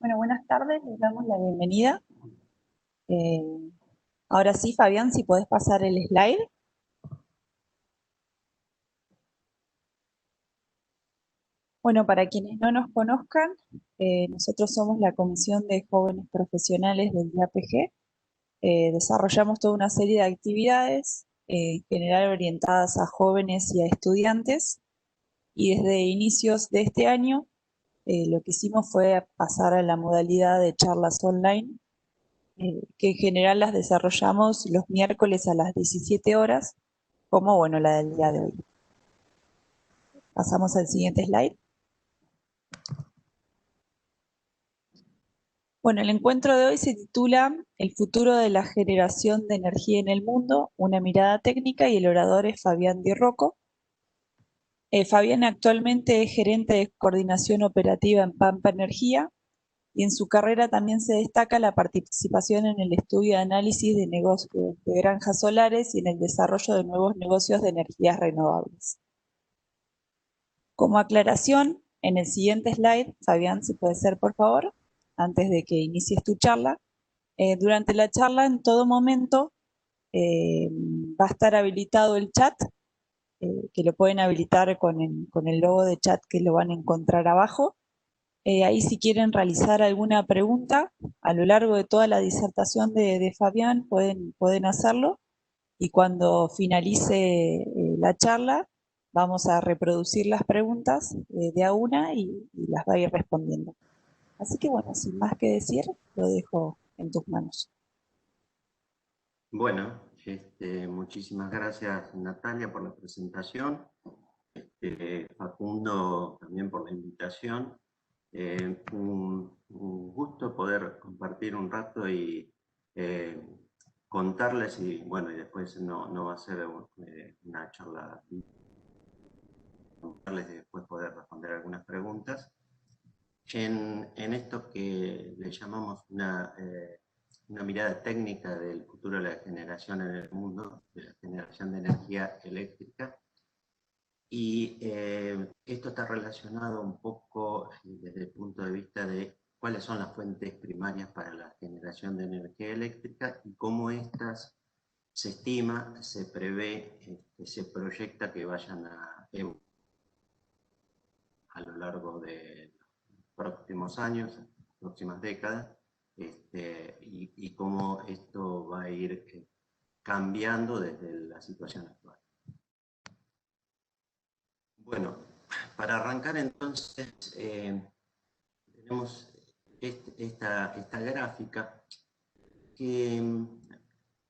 Bueno, buenas tardes, les damos la bienvenida. Eh, Ahora sí, Fabián, si podés pasar el slide. Bueno, para quienes no nos conozcan, nosotros somos la Comisión de Jóvenes Profesionales del IAPG. Desarrollamos toda una serie de actividades, en general orientadas a jóvenes y a estudiantes, y desde inicios de este año lo que hicimos fue pasar a la modalidad de charlas online, que en general las desarrollamos los miércoles a las 17 horas, como bueno, la del día de hoy. Pasamos al siguiente slide. Bueno, el encuentro de hoy se titula El futuro de la generación de energía en el mundo, una mirada técnica, y el orador es Fabián Di Rocco. Fabián actualmente es gerente de coordinación operativa en Pampa Energía, y en su carrera también se destaca la participación en el estudio de análisis de negocios de granjas solares y en el desarrollo de nuevos negocios de energías renovables. Como aclaración, en el siguiente slide, Fabián, si puede ser, por favor, antes de que inicies tu charla. Durante la charla, en todo momento, va a estar habilitado el chat, que lo pueden habilitar con el logo de chat que lo van a encontrar abajo. Ahí, si quieren realizar alguna pregunta a lo largo de toda la disertación de Fabián, pueden hacerlo, y cuando finalice la charla vamos a reproducir las preguntas de a una, y las va a ir respondiendo. Así que bueno, sin más que decir, lo dejo en tus manos. Bueno, muchísimas gracias, Natalia, por la presentación. Facundo, también por la invitación. Un gusto poder compartir un rato y contarles, y bueno, y después no va a ser una charla, contarles y después poder responder algunas preguntas. En esto que le llamamos una mirada técnica del futuro de la generación en el mundo, de la generación de energía eléctrica. Y esto está relacionado un poco desde el punto de vista de cuáles son las fuentes primarias para la generación de energía eléctrica y cómo estas se estima, se prevé, se proyecta que vayan a evolucionar a lo largo de los próximos años, próximas décadas, y cómo esto va a ir cambiando desde la situación actual. Bueno, para arrancar entonces, tenemos esta gráfica que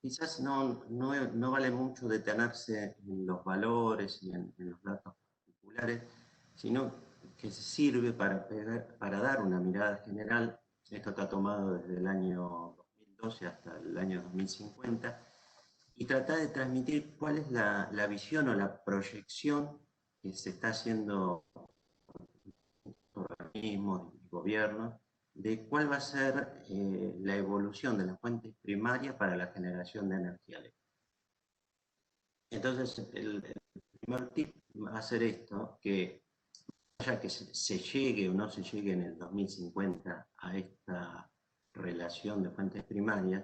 quizás no vale mucho detenerse en los valores y en los datos particulares, sino que sirve para dar una mirada general. Esto está tomado desde el año 2012 hasta el año 2050, y tratar de transmitir cuál es la visión o la proyección que se está haciendo por organismos y gobiernos de cuál va a ser la evolución de las fuentes primarias para la generación de energía eléctrica. Entonces, el primer tip va a ser esto, que ya que se llegue o no se llegue en el 2050 a esta relación de fuentes primarias,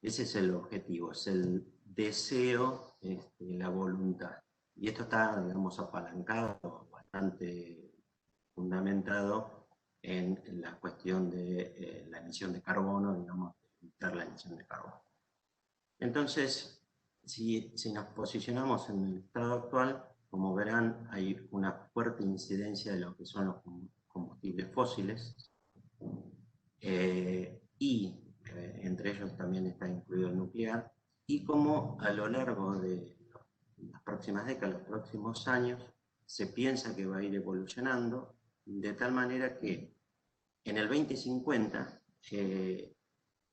ese es el objetivo, es el deseo, la voluntad. Y esto está, digamos, apalancado, bastante fundamentado en la cuestión de la emisión de carbono, digamos, evitar la emisión de carbono. Entonces, si nos posicionamos en el estado actual, como verán, hay una fuerte incidencia de lo que son los combustibles fósiles, y entre ellos también está incluido el nuclear, y como a lo largo de las próximas décadas, los próximos años, se piensa que va a ir evolucionando de tal manera que en el 2050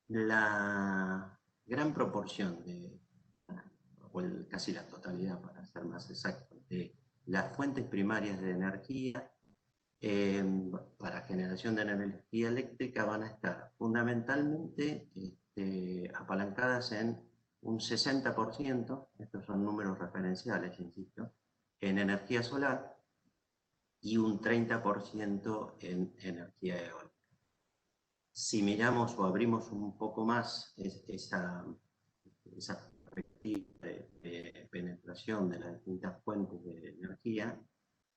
la gran proporción o casi la totalidad, para ser más exacto, de las fuentes primarias de energía para generación de energía eléctrica van a estar fundamentalmente apalancadas en un 60%, estos son números referenciales, insisto, en energía solar, y un 30% en energía eólica. si miramos o abrimos un poco más esa perspectiva de penetración de las distintas fuentes de energía,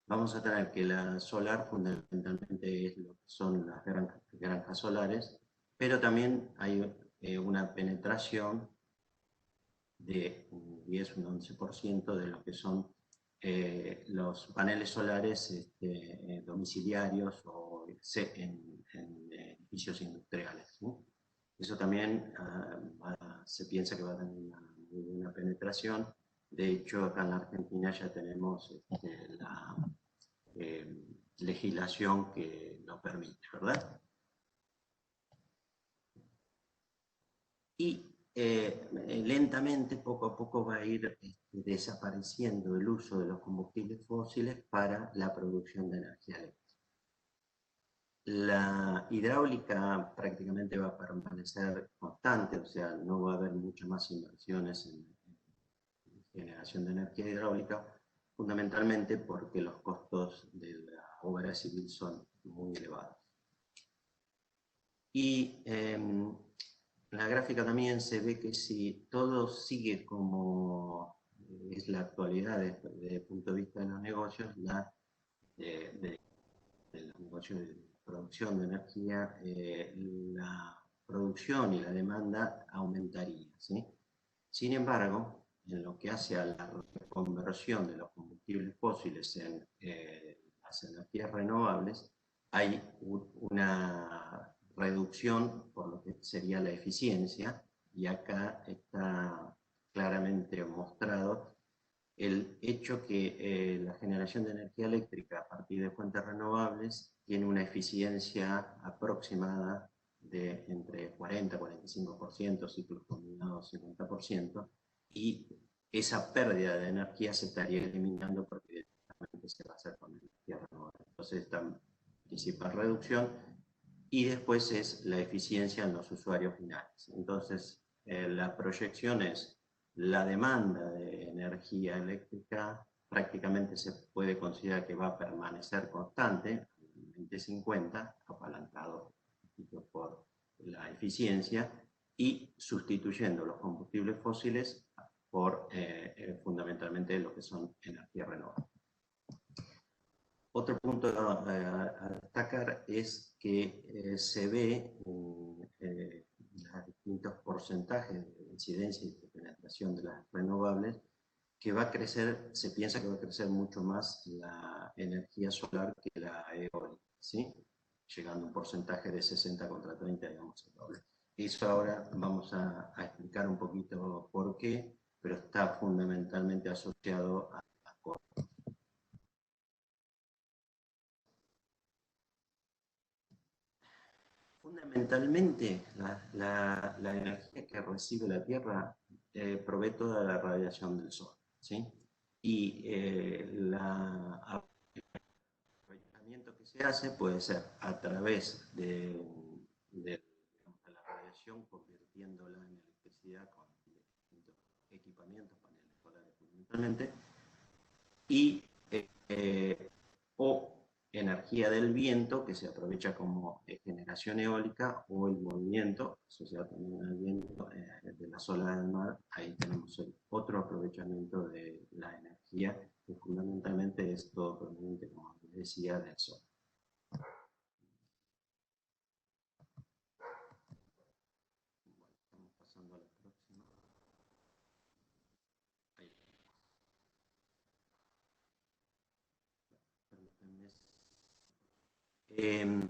vamos a tener que la solar fundamentalmente es lo que son las granjas solares, pero también hay una penetración de un 10, un 11% de lo que son los paneles solares domiciliarios o en edificios industriales, ¿no? Eso también se piensa que va a tener una muy buena penetración. De hecho, acá en la Argentina ya tenemos la legislación que lo permite, ¿verdad? Y lentamente, poco a poco, va a ir desapareciendo el uso de los combustibles fósiles para la producción de energía eléctrica. La hidráulica prácticamente va a permanecer constante, o sea, no va a haber muchas más inversiones en generación de energía hidráulica, fundamentalmente porque los costos de la obra civil son muy elevados. Y en la gráfica también se ve que si todo sigue como es la actualidad desde el punto de vista de los negocios, de los negocios de producción de energía, la producción y la demanda aumentaría, ¿sí? Sin embargo, en lo que hace a la conversión de los combustibles fósiles en las energías renovables, hay una reducción por lo que sería la eficiencia, y acá está claramente mostrado el hecho que la generación de energía eléctrica a partir de fuentes renovables tiene una eficiencia aproximada de entre 40-45%, ciclos combinados 50%, y esa pérdida de energía se estaría eliminando porque directamente se va a hacer con energía renovable. Entonces, esta principal reducción, y después es la eficiencia en los usuarios finales. Entonces, la proyección es la demanda de energía eléctrica prácticamente se puede considerar que va a permanecer constante en 2050, apalancado por la eficiencia y sustituyendo los combustibles fósiles por fundamentalmente lo que son energías renovables. Otro punto a destacar es que se ve los distintos porcentajes de incidencia y de penetración de las renovables, que va a crecer, se piensa que va a crecer mucho más la energía solar que la eólica, ¿sí? Llegando a un porcentaje de 60 contra 30, digamos, el doble. Eso ahora vamos a explicar un poquito por qué, pero está fundamentalmente asociado a costos. Fundamentalmente, la energía que recibe la Tierra provee toda la radiación del Sol, ¿sí? Y el aprovechamiento que se hace puede ser a través de la radiación, convirtiéndola en electricidad con distintos equipamientos, paneles solares fundamentalmente, y o energía del viento, que se aprovecha como generación eólica, o el movimiento asociado también al viento de las olas del mar. Ahí tenemos el otro aprovechamiento de la energía, que fundamentalmente es todo proveniente, como les decía, del sol. Estamos pasando a la próxima. Ahí.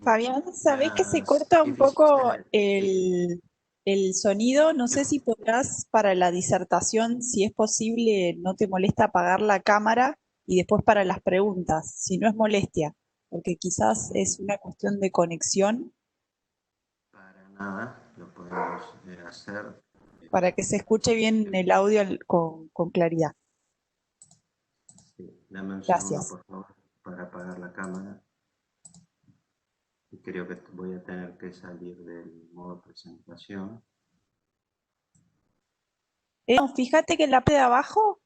Fabián, ¿sabés que se Las corta un poco eficiencias, el sonido? No sé si podrás para la disertación, si es posible, no te molesta apagar la cámara y después para las preguntas, si no es molestia, porque quizás es una cuestión de conexión para nada, lo podemos hacer. para que se escuche bien el audio con claridad. Sí, dame un segundo, Gracias. por favor, para apagar la cámara. Y creo que voy a tener que salir del modo presentación. No, fíjate que en la parte de abajo,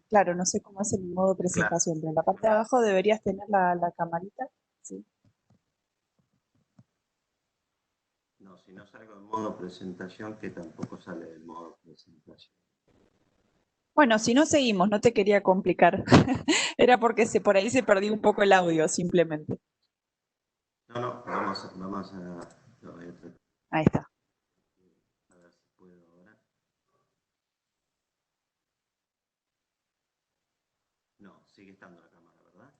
claro, no sé cómo es el modo Claro. presentación, pero en la parte de abajo deberías tener la camarita. Sí. si no salgo en modo presentación, que tampoco sale del modo presentación. Bueno, si no seguimos, no te quería complicar. Era porque por ahí se perdió un poco el audio, simplemente. No, vamos a, lo voy a tratar, Ahí está. a ver si puedo ahora. No, sigue estando la cámara, ¿verdad?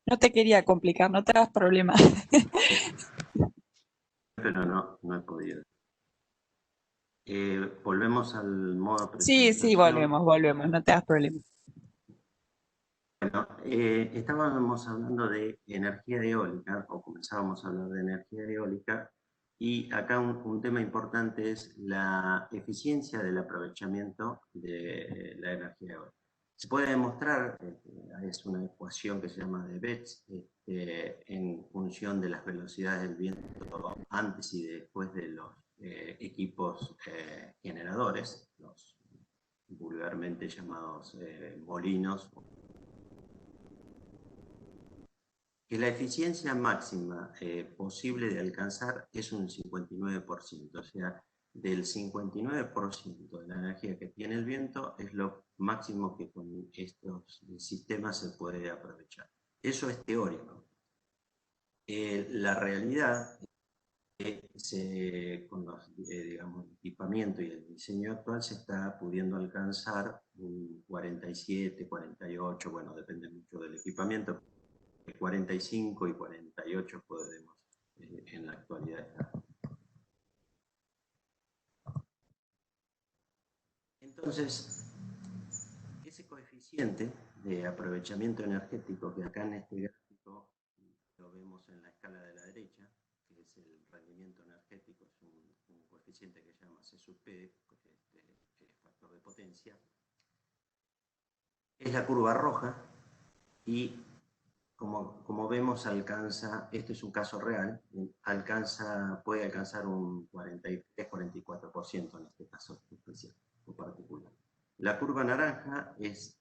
No te quería complicar, no te hagas problema. Pero no he podido. Volvemos al modo Sí, sí, presentación. volvemos, no te hagas problema. Bueno, estábamos hablando de energía eólica, o comenzábamos a hablar de energía eólica, y acá un tema importante es la eficiencia del aprovechamiento de la energía eólica. Se puede demostrar, es una ecuación que se llama de Betz, en función de las velocidades del viento antes y después de los equipos generadores, los vulgarmente llamados molinos, que la eficiencia máxima posible de alcanzar es un 59%, o sea, del 59% de la energía que tiene el viento es lo máximo que con estos sistemas se puede aprovechar. Eso es teórico. La realidad con los, digamos, el equipamiento y el diseño actual se está pudiendo alcanzar un 47, 48, bueno, depende mucho del equipamiento, 45 y 48 podemos en la actualidad estar. Entonces, ese coeficiente de aprovechamiento energético que acá en este gráfico lo vemos en la escala de la derecha, que es el rendimiento energético, es un coeficiente que se llama C sub P, factor de potencia, es la curva roja y como vemos alcanza, este es un caso real, puede alcanzar un 43-44% en este caso especial o particular. La curva naranja es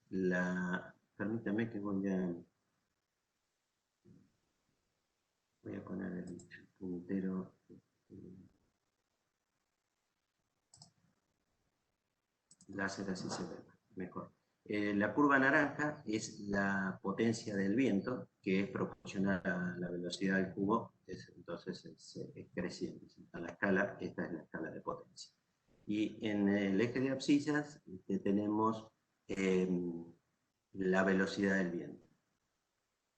permítame que voy a poner el puntero. Láser así se ve mejor. La curva naranja es la potencia del viento, que es proporcional a la velocidad del cubo, entonces es creciente. A la escala, esta es la escala de potencia. Y en el eje de abscisas tenemos la velocidad del viento.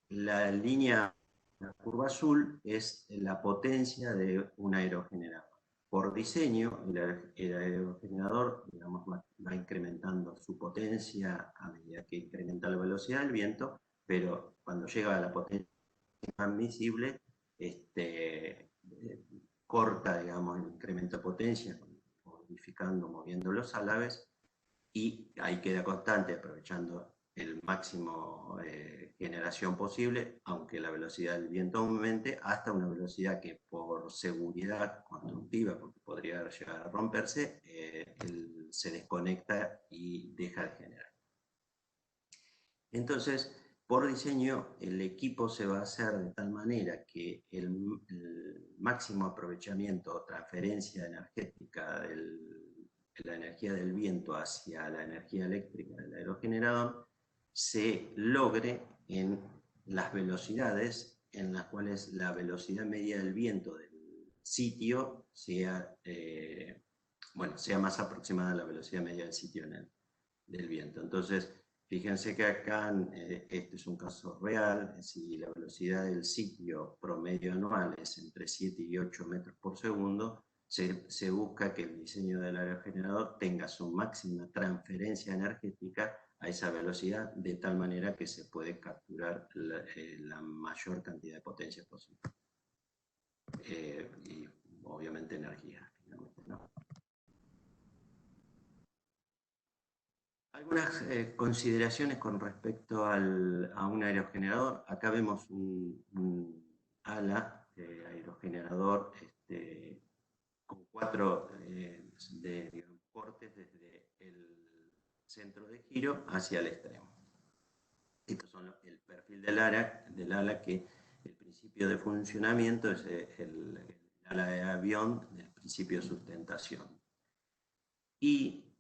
La línea, la curva azul, es la potencia de un aerogenerador. Por diseño, el aerogenerador, digamos, va incrementando su potencia a medida que incrementa la velocidad del viento, pero cuando llega a la potencia admisible, corta, digamos, el incremento de potencia, modificando, moviendo los álabes, y ahí queda constante, aprovechando el máximo generación posible, aunque la velocidad del viento aumente hasta una velocidad que por seguridad constructiva, porque podría llegar a romperse, se desconecta y deja de generar. Entonces, por diseño, el equipo se va a hacer de tal manera que el máximo aprovechamiento o transferencia energética de la energía del viento hacia la energía eléctrica del aerogenerador se logre en las velocidades en las cuales la velocidad media del viento del sitio sea, sea más aproximada a la velocidad media del sitio del viento. Entonces, fíjense que acá este es un caso real, si la velocidad del sitio promedio anual es entre 7 y 8 metros por segundo, se busca que el diseño del aerogenerador tenga su máxima transferencia energética a esa velocidad, de tal manera que se puede capturar la mayor cantidad de potencia posible. Y obviamente energía, ¿no? Algunas consideraciones con respecto a un aerogenerador. Acá vemos un ala aerogenerador con 4 digamos, cortes desde el centro de giro hacia el extremo. Estos son el perfil del ala que el principio de funcionamiento es el ala de avión del principio de sustentación. Y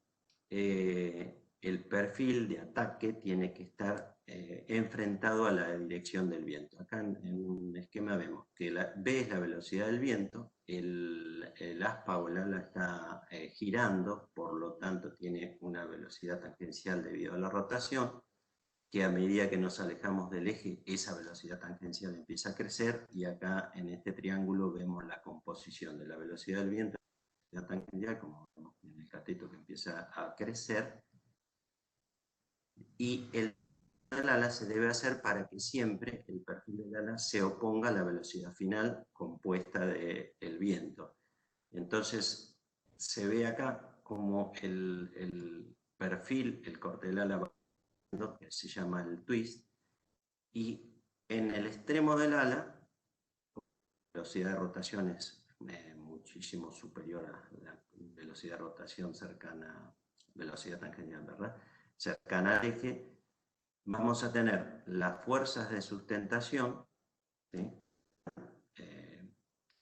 el perfil de ataque tiene que estar enfrentado a la dirección del viento. Acá en un esquema vemos que B es la velocidad del viento, el aspa o el ala está girando, por lo tanto tiene una velocidad tangencial debido a la rotación, que a medida que nos alejamos del eje, esa velocidad tangencial empieza a crecer, y acá en este triángulo vemos la composición de la velocidad del viento, la velocidad tangencial, como vemos en el cateto que empieza a crecer, y el ala se debe hacer para que siempre el perfil del ala se oponga a la velocidad final compuesta del viento. Entonces se ve acá como el perfil, el corte del ala, que se llama el twist, y en el extremo del ala, la velocidad de rotación es muchísimo superior a la velocidad de rotación cercana, velocidad tangencial, ¿verdad? Cercana al eje, vamos a tener las fuerzas de sustentación, ¿sí?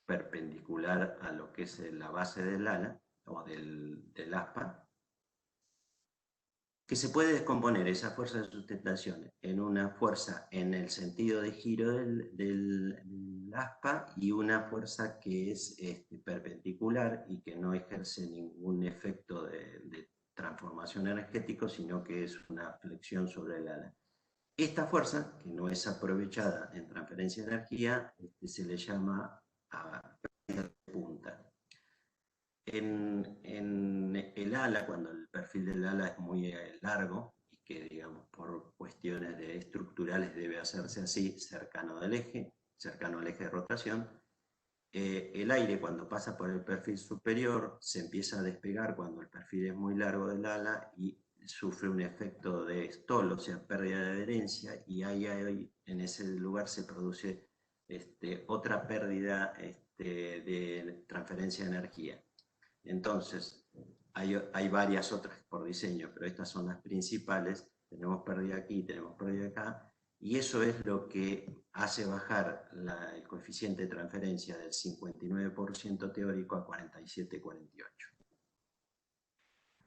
Perpendicular a lo que es la base del ala o del aspa, que se puede descomponer esa fuerza de sustentación en una fuerza en el sentido de giro del aspa y una fuerza que es perpendicular y que no ejerce ningún efecto de transformación energético, sino que es una flexión sobre el ala. Esta fuerza, que no es aprovechada en transferencia de energía, se le llama punta. En el ala, cuando el perfil del ala es muy largo, y que digamos por cuestiones estructurales debe hacerse así, cercano al eje de rotación, el aire cuando pasa por el perfil superior se empieza a despegar cuando el perfil es muy largo del ala y sufre un efecto de stall, o sea, pérdida de adherencia, y ahí en ese lugar se produce otra pérdida de transferencia de energía. Entonces, hay varias otras por diseño, pero estas son las principales. Tenemos pérdida aquí, tenemos pérdida acá, y eso es lo que hace bajar el coeficiente de transferencia del 59% teórico a 47-48.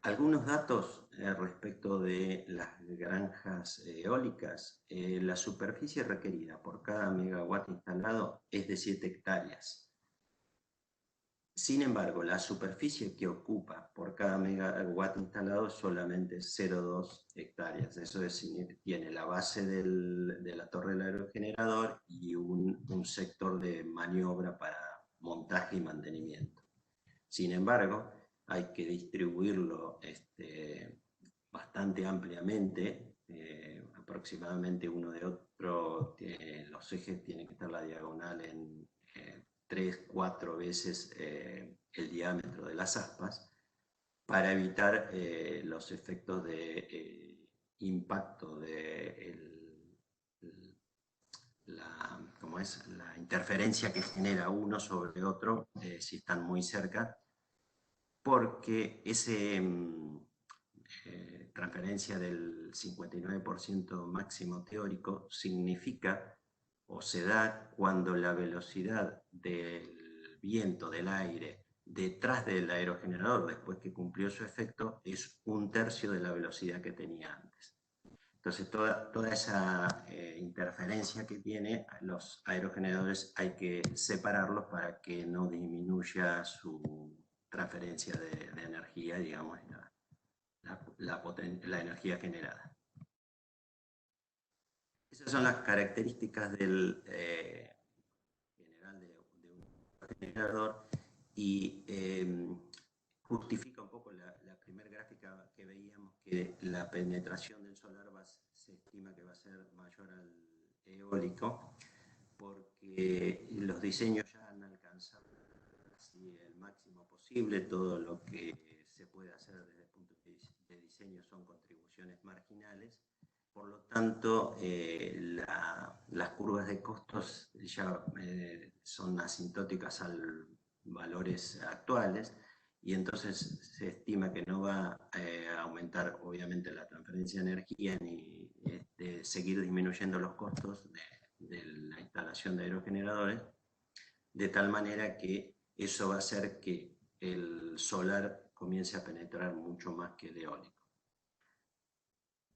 Algunos datos respecto de las granjas eólicas. La superficie requerida por cada megawatt instalado es de 7 hectáreas. Sin embargo, la superficie que ocupa por cada megawatt instalado es solamente 0,2 hectáreas. Eso es, tiene la base de la torre del aerogenerador y un sector de maniobra para montaje y mantenimiento. Sin embargo, hay que distribuirlo bastante ampliamente, aproximadamente uno de otro. Los ejes tienen que estar la diagonal en 3-4 veces el diámetro de las aspas, para evitar los efectos de impacto de la interferencia que genera uno sobre otro si están muy cerca, porque esa transferencia del 59% máximo teórico significa o se da cuando la velocidad del viento, del aire, detrás del aerogenerador, después que cumplió su efecto, es 1/3 de la velocidad que tenía antes. Entonces, toda esa interferencia que tiene, los aerogeneradores hay que separarlos para que no disminuya su transferencia de energía, digamos, la energía generada. Esas son las características del general de un generador, y justifica un poco la primera gráfica que veíamos, que la penetración del solar se estima que va a ser mayor al eólico, porque los diseños ya han alcanzado así el máximo posible. Todo lo que se puede hacer desde el punto de diseño son contribuciones marginales, Por lo tanto, las curvas de costos ya son asintóticas a valores actuales, y entonces se estima que no va a aumentar obviamente la transferencia de energía ni seguir disminuyendo los costos de la instalación de aerogeneradores, de tal manera que eso va a hacer que el solar comience a penetrar mucho más que el eólico.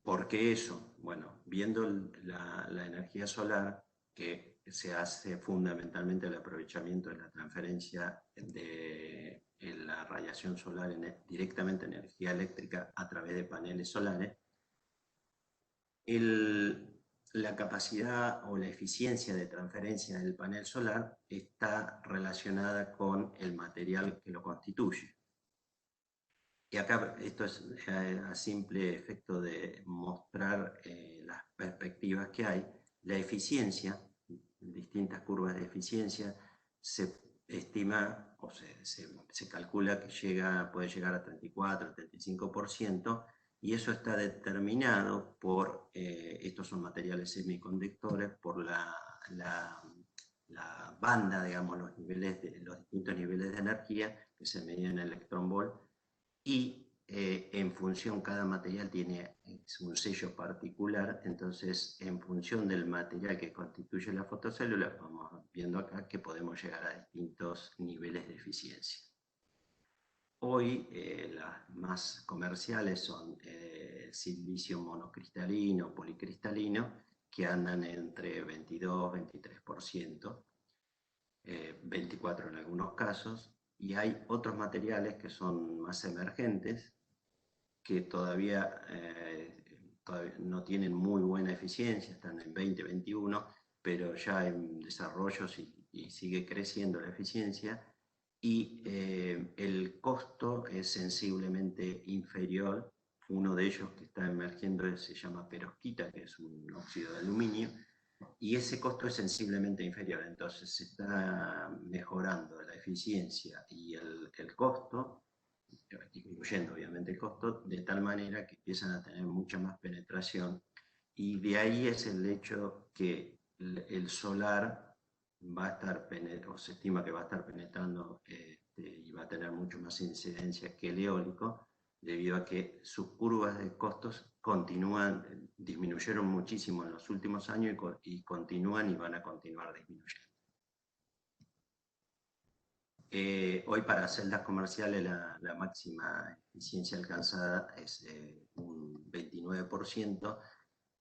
¿Por qué eso? Bueno, viendo la energía solar, que se hace fundamentalmente el aprovechamiento de la transferencia de la radiación solar directamente energía eléctrica a través de paneles solares, la capacidad o la eficiencia de transferencia del panel solar está relacionada con el material que lo constituye. Y acá esto es a simple efecto de mostrar las perspectivas que hay. La eficiencia, distintas curvas de eficiencia, se estima o se calcula que puede llegar a 34, 35%, y eso está determinado por, estos son materiales semiconductores, por la banda, digamos, los distintos niveles de energía que se medían en electronvolt, y en función, cada material tiene un sello particular, entonces en función del material que constituye la fotocélula, vamos viendo acá que podemos llegar a distintos niveles de eficiencia. Hoy las más comerciales son silicio monocristalino, policristalino, que andan entre 22-23%, 24% en algunos casos, y hay otros materiales que son más emergentes, que todavía no tienen muy buena eficiencia, están en 20-21%, pero ya en desarrollos y sigue creciendo la eficiencia, y el costo es sensiblemente inferior. Uno de ellos que está emergiendo se llama perovskita, que es un óxido de aluminio, y ese costo es sensiblemente inferior, entonces se está mejorando la eficiencia y el costo, incluyendo obviamente el costo, de tal manera que empiezan a tener mucha más penetración, y de ahí es el hecho que el solar va a estar penetrando, o se estima que va a estar penetrando y va a tener mucho más incidencia que el eólico, debido a que sus curvas de costos disminuyeron muchísimo en los últimos años y continúan y van a continuar disminuyendo. Hoy para celdas comerciales la máxima eficiencia alcanzada es un 29%,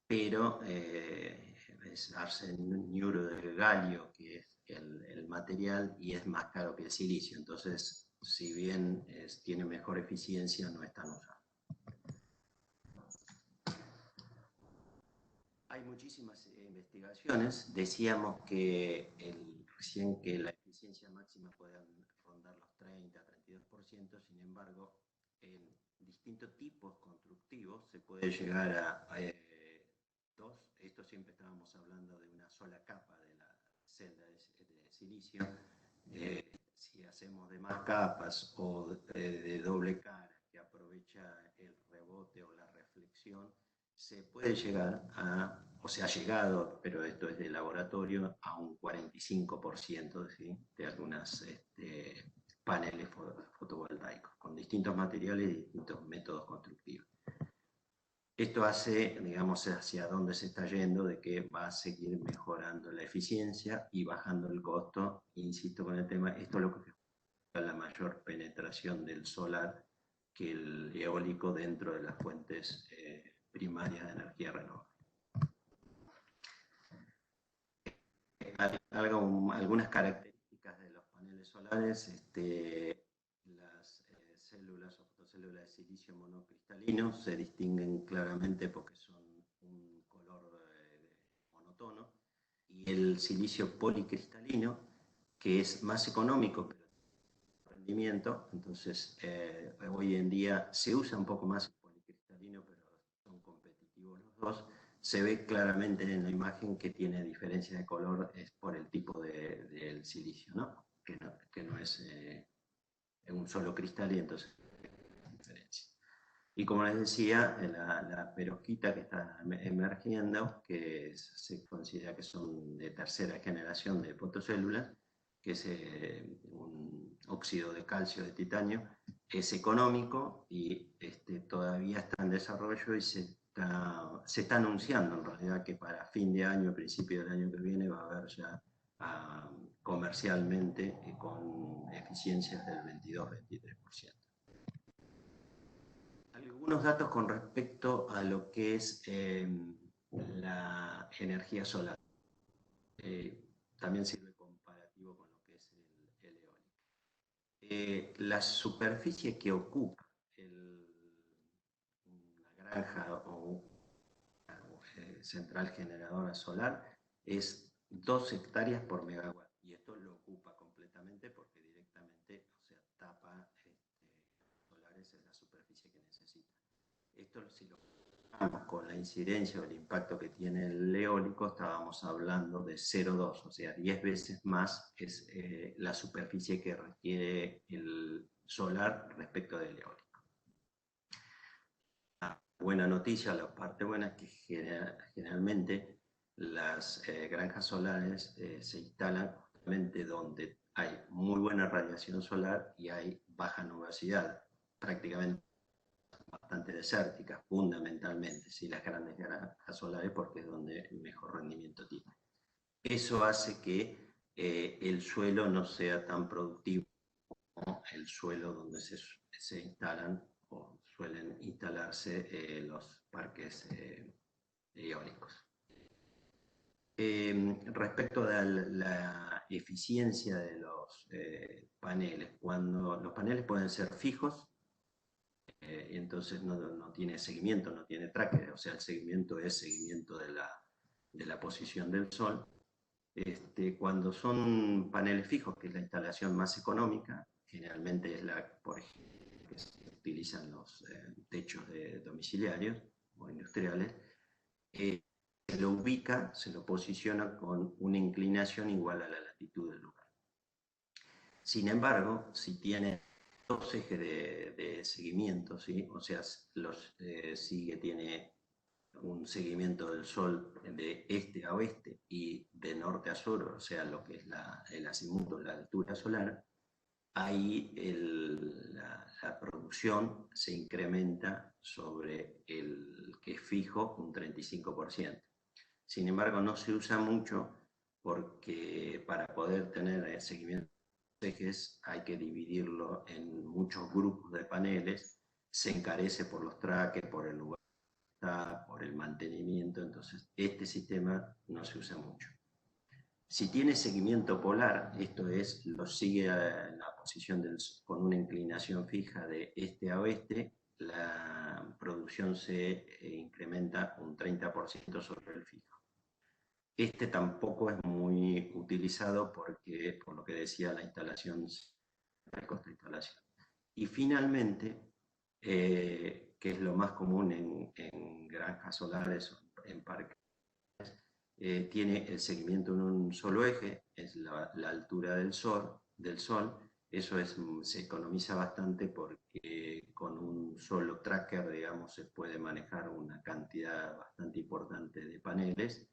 pero es arseniuro de galio, que es el material, y es más caro que el silicio, entonces si bien tiene mejor eficiencia, no es tan usado. Hay muchísimas investigaciones. Decíamos que recién que la eficiencia máxima puede rondar los 30-32%, sin embargo, en distintos tipos constructivos se puede llegar a dos. Esto siempre estábamos hablando de una sola capa de la celda de silicio. Si hacemos de más capas o de doble cara, que aprovecha el rebote o la reflexión, se puede llegar a, o se ha llegado, pero esto es de laboratorio, a un 45%, ¿sí?, de algunos paneles fotovoltaicos, con distintos materiales y distintos métodos constructivos. Esto hace, digamos, hacia dónde se está yendo, de que va a seguir mejorando la eficiencia y bajando el costo. Insisto con el tema, esto es lo que da la mayor penetración del solar que el eólico dentro de las fuentes primarias de energía renovable. Algunas características de los paneles solares, las células o fotocélulas de silicio monocristalino se distinguen claramente porque son un color monotono, y el silicio policristalino, que es más económico pero rendimiento, entonces hoy en día se usa un poco más el policristalino, pero son competitivos los dos. Se ve claramente en la imagen que tiene diferencia de color, es por el tipo del silicio, ¿no? Que no es un solo cristal, y entonces hay diferencia. Y como les decía, la perovskita que está emergiendo, que se considera que son de tercera generación de fotocélulas, que es un óxido de calcio de titanio, es económico y todavía está en desarrollo y se está anunciando en realidad que para fin de año, principio del año que viene, va a haber ya comercialmente con eficiencias del 22-23%. Algunos datos con respecto a lo que es la energía solar. También sirve comparativo con lo que es el eólico. La superficie que ocupa una granja o central generadora solar es 2 hectáreas por megawatt. Y esto lo ocupa completamente porque directamente, o sea, tapa solares en la superficie que necesita. Esto si lo con la incidencia o el impacto que tiene el eólico, estábamos hablando de 0,2, o sea, 10 veces más es la superficie que requiere el solar respecto del eólico. La buena noticia, la parte buena es que generalmente las granjas solares se instalan justamente donde hay muy buena radiación solar y hay baja nubosidad, prácticamente bastante desérticas, fundamentalmente, ¿sí? Las grandes granjas solares, porque es donde mejor rendimiento tiene. Eso hace que el suelo no sea tan productivo como el suelo donde se instalan o suelen instalarse los parques eólicos. Respecto a la eficiencia de los paneles, cuando los paneles pueden ser fijos, entonces no tiene seguimiento, no tiene tracker, o sea, el seguimiento es seguimiento de la posición del sol. Cuando son paneles fijos, que es la instalación más económica, generalmente es la, por ejemplo, que se utilizan los techos domiciliarios o industriales, se lo ubica, se lo posiciona con una inclinación igual a la latitud del lugar. Sin embargo, si tiene dos ejes de seguimiento, ¿sí? O sea, tiene un seguimiento del Sol de este a oeste y de norte a sur, o sea, lo que es el azimuto, la altura solar, ahí la producción se incrementa sobre el que es fijo un 35%. Sin embargo, no se usa mucho porque para poder tener seguimiento ejes hay que dividirlo en muchos grupos de paneles, se encarece por los trackers, por el lugar que está, por el mantenimiento, entonces este sistema no se usa mucho. Si tiene seguimiento polar, esto es, lo sigue en la posición con una inclinación fija de este a oeste, la producción se incrementa un 30% sobre el fijo. Este tampoco es muy utilizado porque, por lo que decía, la instalación, el costo de instalación. Y finalmente, que es lo más común en granjas solares o en parques, tiene el seguimiento en un solo eje, es la altura del sol. Eso se economiza bastante porque con un solo tracker, digamos, se puede manejar una cantidad bastante importante de paneles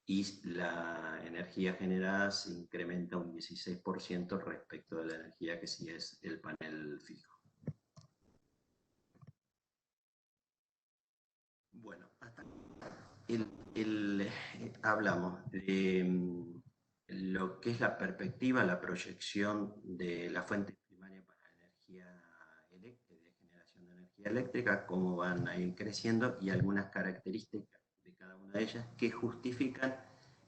y la energía generada se incrementa un 16% respecto de la energía que sí es el panel fijo. Bueno, hasta hablamos de lo que es la perspectiva, la proyección de las fuentes primarias para la energía eléctrica, de generación de energía eléctrica, cómo van a ir creciendo y algunas características de cada una de ellas que justifican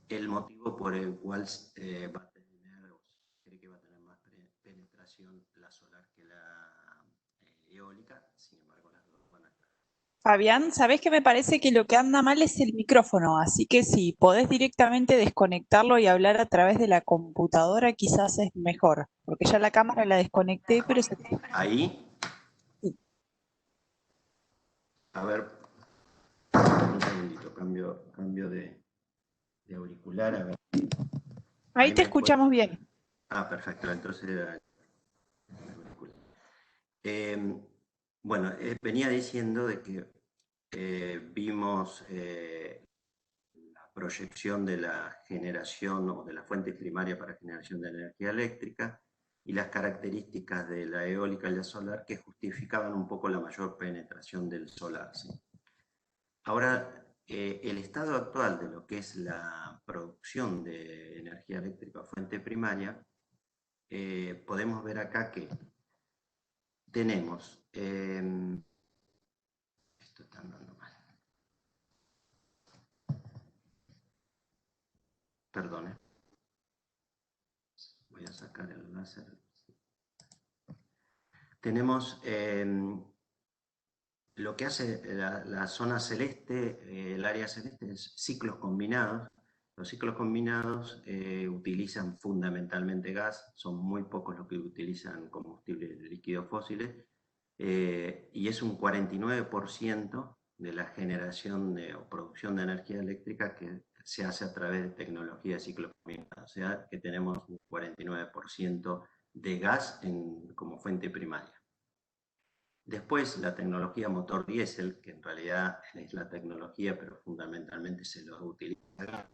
el motivo por el cual va a tener, o cree que va a tener más penetración la solar que la eólica, sin embargo las dos van a estar. Fabián, ¿sabés que me parece que lo que anda mal es el micrófono? Así que si podés directamente desconectarlo y hablar a través de la computadora, quizás es mejor, porque ya la cámara la desconecté, pero se... Ahí, Sí. a ver, un segundito, cambio de auricular, a ver. Ahí Ahí te me escucho. escuchamos bien. Ah, perfecto, entonces era el auricular. Bueno, venía diciendo de que vimos la proyección de la generación o de la fuente primaria para generación de energía eléctrica y las características de la eólica y la solar que justificaban un poco la mayor penetración del solar, ¿sí? Ahora, el estado actual de lo que es la producción de energía eléctrica fuente primaria, podemos ver acá que tenemos, esto está andando mal, perdón, voy a sacar el láser. Tenemos lo que hace la zona celeste, el área celeste, es ciclos combinados. Los ciclos combinados utilizan fundamentalmente gas, son muy pocos los que utilizan combustibles líquidos fósiles, y es un 49% de la generación o producción de energía eléctrica que se hace a través de tecnología de ciclos combinados, o sea que tenemos un 49% de gas como fuente primaria. Después la tecnología motor diésel, que en realidad es la tecnología, pero fundamentalmente se lo utiliza gas,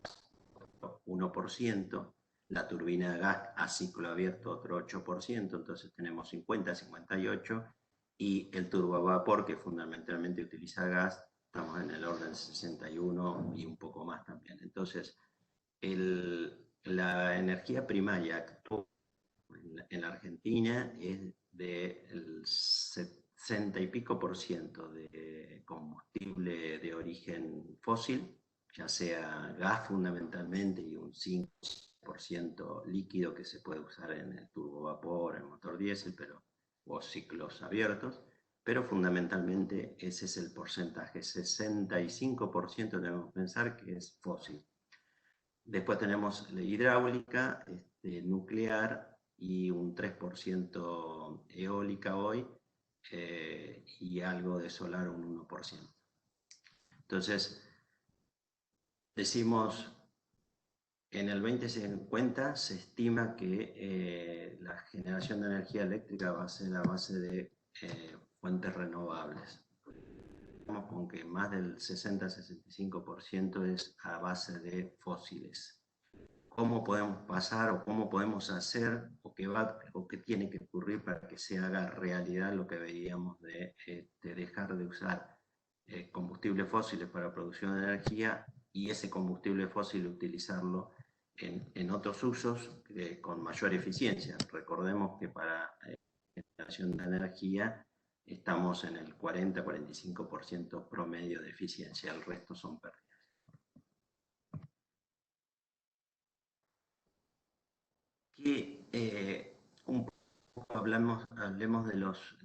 1%, la turbina de gas a ciclo abierto otro 8%, entonces tenemos 50-58%, y el turbovapor, que fundamentalmente utiliza gas, estamos en el orden 61 y un poco más también. Entonces, la energía primaria actual en la Argentina es del 60 y pico por ciento de combustible de origen fósil, ya sea gas fundamentalmente y un 5% líquido que se puede usar en el turbovapor, en motor diésel, o ciclos abiertos, pero fundamentalmente ese es el porcentaje, 65% debemos pensar que es fósil. Después tenemos la hidráulica, nuclear y un 3% eólica hoy, y algo de solar un 1%. Entonces, decimos, en el 2050 se estima que la generación de energía eléctrica va a ser a base de fuentes renovables. Con que más del 60-65% es a base de fósiles. ¿Cómo podemos pasar o cómo podemos hacer o qué tiene que ocurrir para que se haga realidad lo que veíamos de dejar de usar combustibles fósiles para producción de energía y ese combustible fósil utilizarlo en otros usos con mayor eficiencia? Recordemos que para generación de energía estamos en el 40-45% promedio de eficiencia, el resto son pérdidas. Un poco hablemos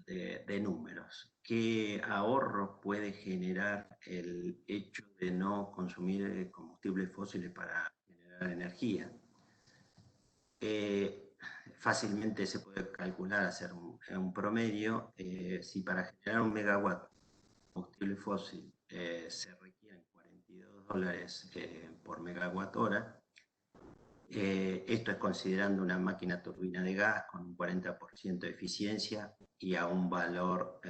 de números. ¿Qué ahorro puede generar el hecho de no consumir combustibles fósiles para generar energía? Fácilmente se puede calcular, hacer un promedio. Si para generar un megawatt de combustible fósil se requieren $42 por megawatt hora, esto es considerando una máquina turbina de gas con un 40% de eficiencia y a un valor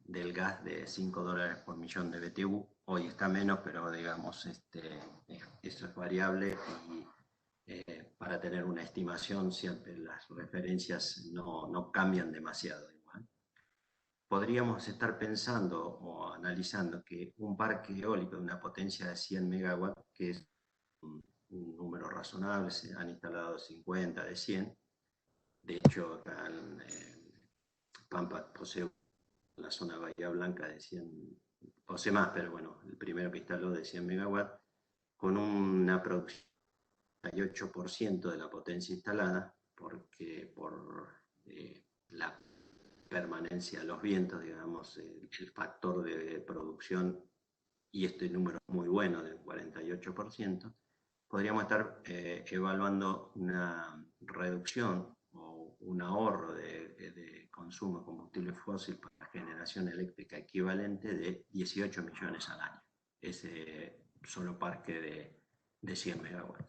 del gas de $5 por millón de BTU. Hoy está menos, pero digamos, eso es variable y para tener una estimación siempre las referencias no cambian demasiado. Igual. Podríamos estar pensando o analizando que un parque eólico de una potencia de 100 megawatts, que es un número razonable, se han instalado 50 de 100. De hecho, acá en Pampa posee en la zona Bahía Blanca de 100, posee más, pero bueno, el primero que instaló de 100 megawatts, con una producción del 8% de la potencia instalada, porque por la permanencia de los vientos, digamos, el factor de producción y este número muy bueno del 48%, podríamos estar evaluando una reducción o un ahorro de consumo de combustible fósil para generación eléctrica equivalente de 18 millones al año. Ese solo parque de 100 megawatts.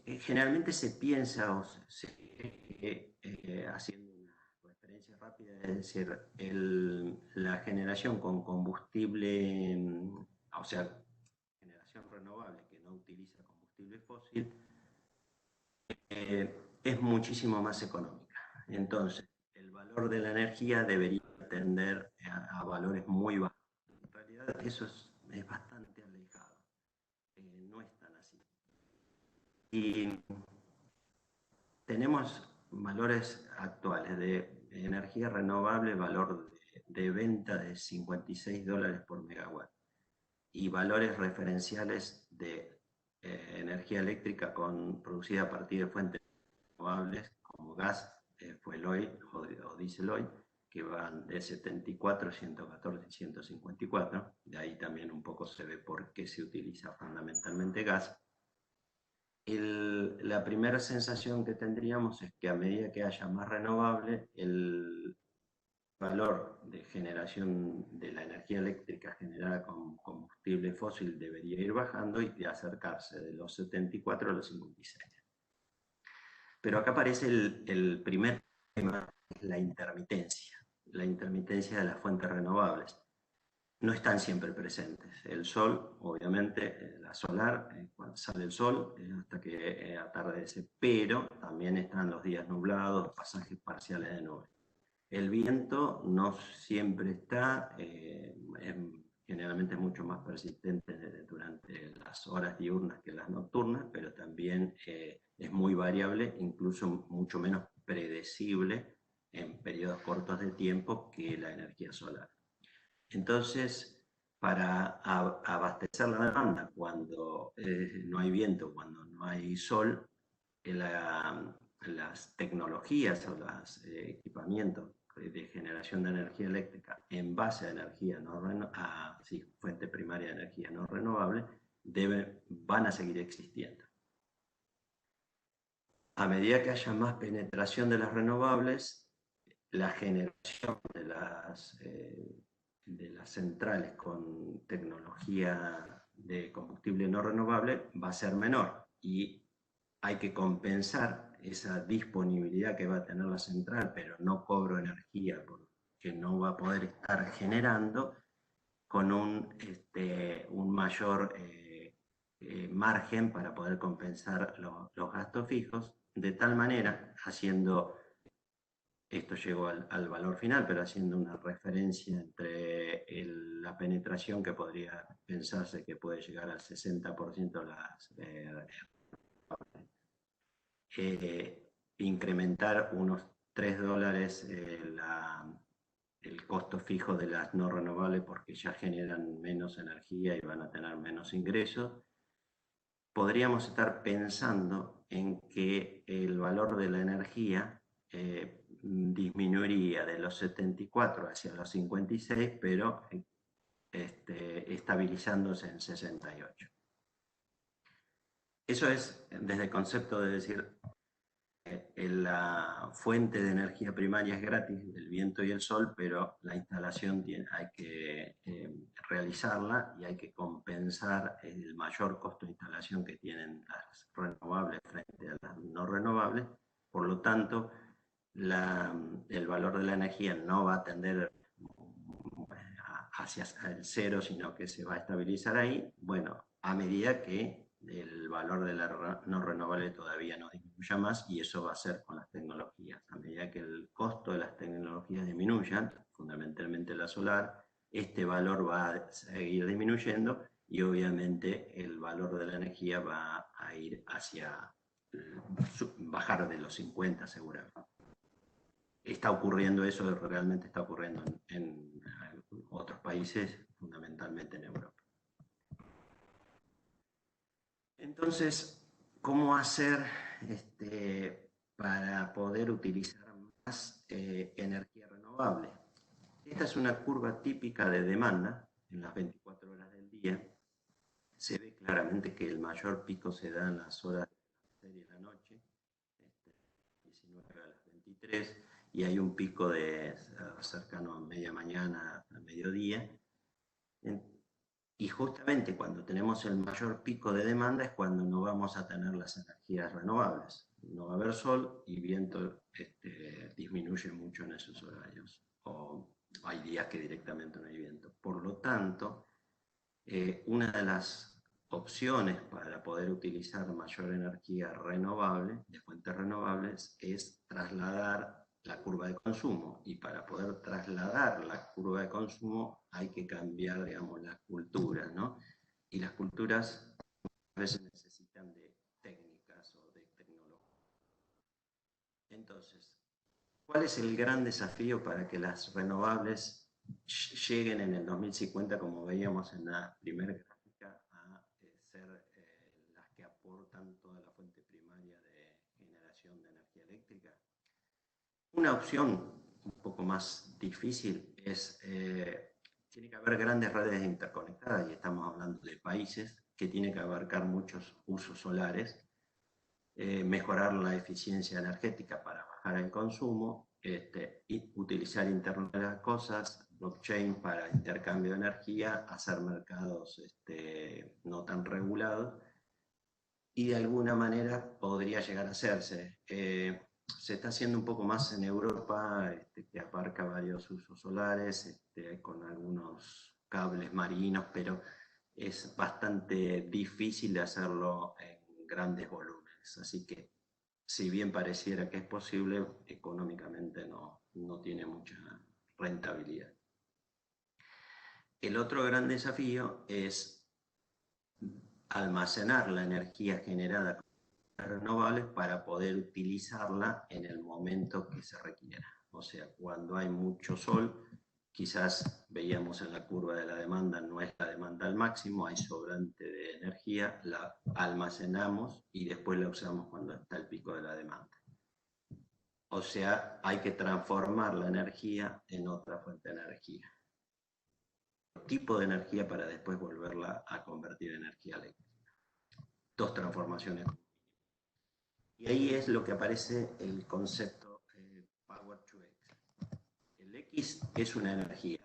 Generalmente se piensa o se que, haciendo una referencia rápida, es decir, la generación con combustible, o sea, generación renovable que no utiliza combustible fósil, es muchísimo más económica. Entonces, el valor de la energía debería tender a valores muy bajos. En realidad, eso es bastante alejado. No es tan así. Y tenemos valores actuales de energía renovable, valor de venta de $56 por megawatt, y valores referenciales de energía eléctrica producida a partir de fuentes renovables como gas, fuel oil o diesel oil, que van de 74, 114 y 154. De ahí también un poco se ve por qué se utiliza fundamentalmente gas. La primera sensación que tendríamos es que a medida que haya más renovable, el valor de generación de la energía eléctrica generada con combustible fósil debería ir bajando y de acercarse de los 74 a los 56. Pero acá aparece el primer tema, la intermitencia de las fuentes renovables. No están siempre presentes. El sol, obviamente, la solar, cuando sale el sol, hasta que atardece, pero también están los días nublados, pasajes parciales de nubes. El viento no siempre está, generalmente es mucho más persistente durante las horas diurnas que las nocturnas, pero también es muy variable, incluso mucho menos predecible en periodos cortos de tiempo que la energía solar. Entonces, para abastecer la demanda cuando no hay viento, cuando no hay sol, las tecnologías o los equipamientos de generación de energía eléctrica en base a energía fuente primaria de energía no renovable van a seguir existiendo. A medida que haya más penetración de las renovables, la generación de las centrales con tecnología de combustible no renovable va a ser menor, y hay que compensar esa disponibilidad que va a tener la central, pero no cobro energía porque no va a poder estar generando, con un mayor margen para poder compensar los gastos fijos, de tal manera, esto llegó al valor final, pero haciendo una referencia entre la penetración, que podría pensarse que puede llegar al 60% incrementar unos $3 el costo fijo de las no renovables, porque ya generan menos energía y van a tener menos ingresos. Podríamos estar pensando en que el valor de la energía disminuiría de los 74 hacia los 56, pero estabilizándose en 68. Eso es desde el concepto de decir, la fuente de energía primaria es gratis, el viento y el sol, pero la instalación hay que realizarla, y hay que compensar el mayor costo de instalación que tienen las renovables frente a las no renovables. Por lo tanto, el valor de la energía no va a tender hacia el cero, sino que se va a estabilizar ahí, bueno, a medida que el valor de la no renovable todavía no disminuya más, y eso va a ser con las tecnologías. A medida que el costo de las tecnologías disminuyan, fundamentalmente la solar, este valor va a seguir disminuyendo, y obviamente el valor de la energía va a ir hacia bajar de los 50 seguramente. Está ocurriendo eso, realmente está ocurriendo en otros países, fundamentalmente en Europa. Entonces, ¿cómo hacer para poder utilizar más energía renovable? Esta es una curva típica de demanda en las 24 horas del día. Se ve claramente que el mayor pico se da en las horas de la noche, 19 a las 23, y hay un pico cercano a media mañana, a mediodía. Y justamente cuando tenemos el mayor pico de demanda es cuando no vamos a tener las energías renovables. no va a haber sol y viento disminuye mucho en esos horarios. O hay días que directamente no hay viento. Por lo tanto, una de las opciones para poder utilizar mayor energía renovable, de fuentes renovables, es trasladar la curva de consumo. Y para poder trasladar la curva de consumo hay que cambiar, digamos, las culturas, ¿no? Y las culturas a veces necesitan de técnicas o de tecnología. Entonces, ¿cuál es el gran desafío para que las renovables lleguen en el 2050, como veíamos en la primera gráfica, a ser las que aportan toda la fuente primaria de generación de energía eléctrica? Una opción un poco más difícil es, tiene que haber grandes redes interconectadas, y estamos hablando de países que tienen que abarcar muchos usos solares, mejorar la eficiencia energética para bajar el consumo, y utilizar Internet de las Cosas, blockchain para intercambio de energía, hacer mercados no tan regulados, y de alguna manera podría llegar a hacerse. Se está haciendo un poco más en Europa, que abarca varios usos solares, con algunos cables marinos, pero es bastante difícil de hacerlo en grandes volúmenes. Así que, si bien pareciera que es posible, económicamente no tiene mucha rentabilidad. El otro gran desafío es almacenar la energía generada con renovables para poder utilizarla en el momento que se requiera. O sea, cuando hay mucho sol, quizás veíamos en la curva de la demanda, no es la demanda al máximo, hay sobrante de energía, la almacenamos y después la usamos cuando está el pico de la demanda. O sea, hay que transformar la energía en otra fuente de energía. Tipo de energía para después volverla a convertir en energía eléctrica. Dos transformaciones. Y ahí es lo que aparece el concepto Power to X. El X es una energía,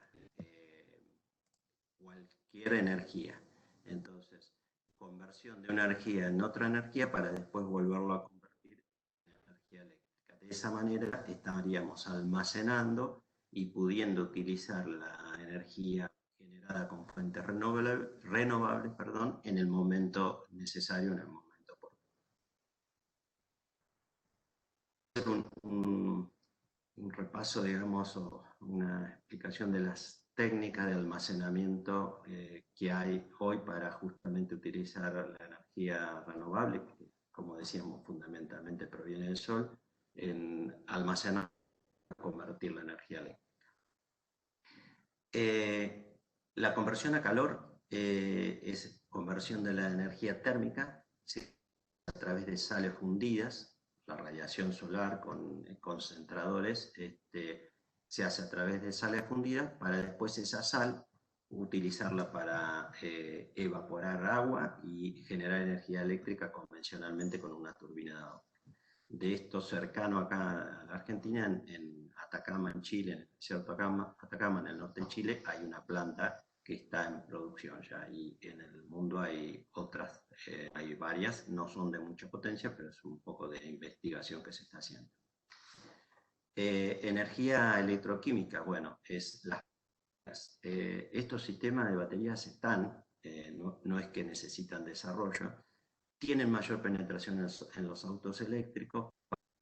cualquier energía. Entonces, conversión de una energía en otra energía para después volverlo a convertir en energía eléctrica. De esa manera estaríamos almacenando y pudiendo utilizar la energía generada con fuentes renovables, en el momento necesario, en el momento oportuno. Un repaso, digamos, o una explicación de las técnicas de almacenamiento que hay hoy para justamente utilizar la energía renovable, que, como decíamos, fundamentalmente proviene del sol, en almacenar y convertir la energía eléctrica. La conversión a calor es conversión de la energía térmica, ¿sí?, a través de sales fundidas. La radiación solar con concentradores se hace a través de sales fundidas para después esa sal utilizarla para evaporar agua y generar energía eléctrica convencionalmente con una turbina de agua. De esto, cercano acá a la Argentina, en Atacama, en Chile, en el desierto Atacama, en el norte de Chile, hay una planta que está en producción ya, y en el mundo hay otras, hay varias, no son de mucha potencia, pero es un poco de investigación que se está haciendo. Energía electroquímica, bueno, estos sistemas de baterías están, no es que necesitan desarrollo, tienen mayor penetración en los autos eléctricos.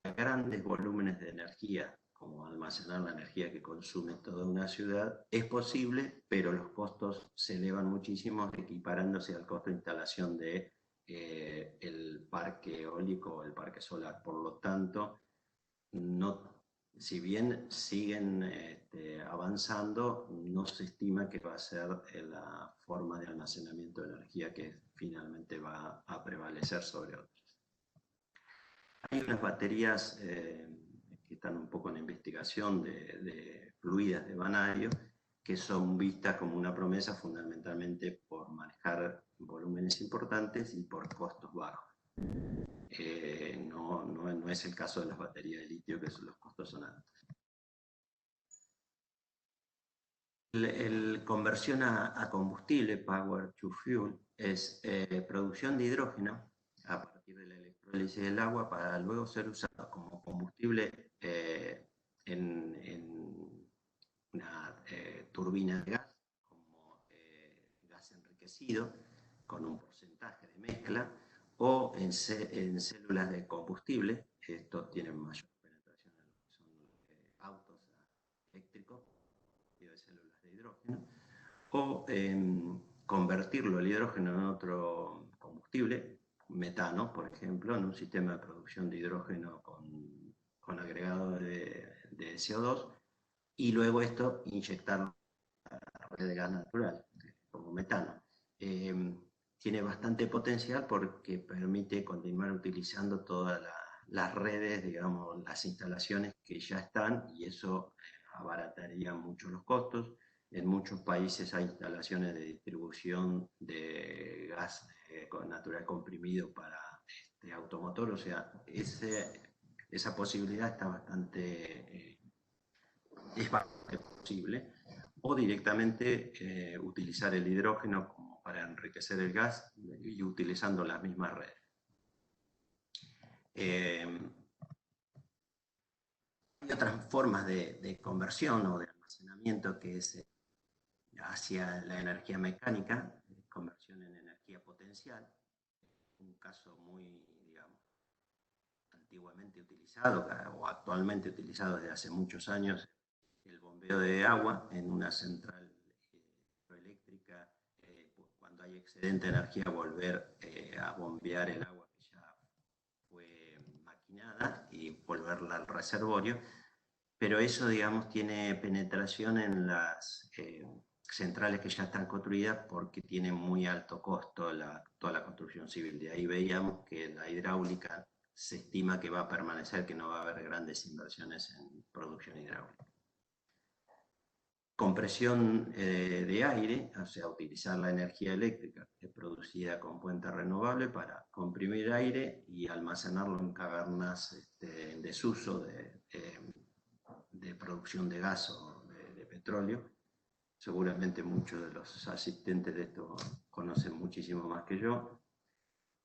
Para grandes volúmenes de energía, como almacenar la energía que consume toda una ciudad, es posible, pero los costos se elevan muchísimo, equiparándose al costo de instalación de el parque eólico o el parque solar. Por lo tanto, si bien siguen avanzando, no se estima que va a ser la forma de almacenamiento de energía que finalmente va a prevalecer sobre otras. Hay unas baterías que están un poco en investigación de fluidas de vanadio, que son vistas como una promesa fundamentalmente por manejar volúmenes importantes y por costos bajos. No es el caso de las baterías de litio, que los costos son altos. La conversión a combustible, power to fuel, es producción de hidrógeno a partir de la electrólisis electrólisis del agua para luego ser usado como combustible en una turbina de gas, como gas enriquecido, con un porcentaje de mezcla, o en células de combustible. Estos tienen mayor penetración en lo que son autos eléctricos y de células de hidrógeno, o convertirlo el hidrógeno en otro combustible, metano, por ejemplo, en un sistema de producción de hidrógeno con agregado de CO2, y luego esto inyectarlo a la red de gas natural, como metano. Tiene bastante potencial porque permite continuar utilizando todas las redes, digamos, las instalaciones que ya están, y eso abarataría mucho los costos. En muchos países hay instalaciones de distribución de gas natural comprimido para automotor, o sea, esa posibilidad está bastante, es bastante posible, o directamente utilizar el hidrógeno como para enriquecer el gas y utilizando las mismas redes. Hay otras formas de conversión o de almacenamiento que es hacia la energía mecánica, conversión en energía potencial, un caso muy, digamos, antiguamente utilizado o actualmente utilizado desde hace muchos años, el bombeo de agua en una central hidroeléctrica, cuando hay excedente de energía, volver a bombear el agua que ya fue maquinada y volverla al reservorio, pero eso, digamos, tiene penetración en las centrales que ya están construidas porque tiene muy alto costo toda la construcción civil. De ahí veíamos que la hidráulica se estima que va a permanecer, que no va a haber grandes inversiones en producción hidráulica. Compresión de aire, o sea, utilizar la energía eléctrica producida con fuente renovable para comprimir aire y almacenarlo en cavernas en desuso de producción de gas o de petróleo. Seguramente muchos de los asistentes de esto conocen muchísimo más que yo.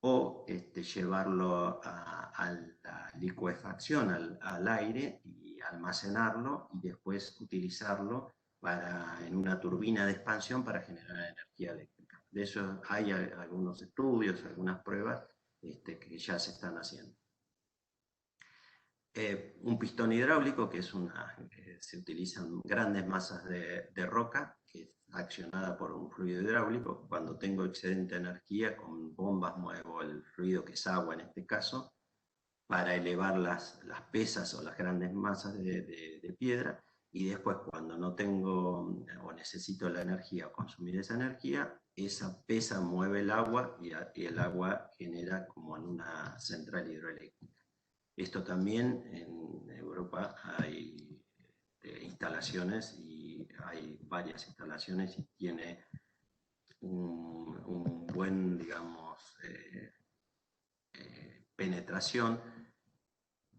O llevarlo a la licuefacción, al aire, y almacenarlo y después utilizarlo en una turbina de expansión para generar energía eléctrica. De eso hay algunos estudios, algunas pruebas que ya se están haciendo. Un pistón hidráulico, que es se utilizan grandes masas de roca, que es accionada por un fluido hidráulico. Cuando tengo excedente de energía, con bombas muevo el fluido, que es agua en este caso, para elevar las pesas o las grandes masas de piedra, y después, cuando no tengo o necesito la energía o consumir esa energía, esa pesa mueve el agua y el agua genera como en una central hidroeléctrica. Esto también en Europa hay instalaciones, y hay varias instalaciones, y tiene un buen, digamos, penetración.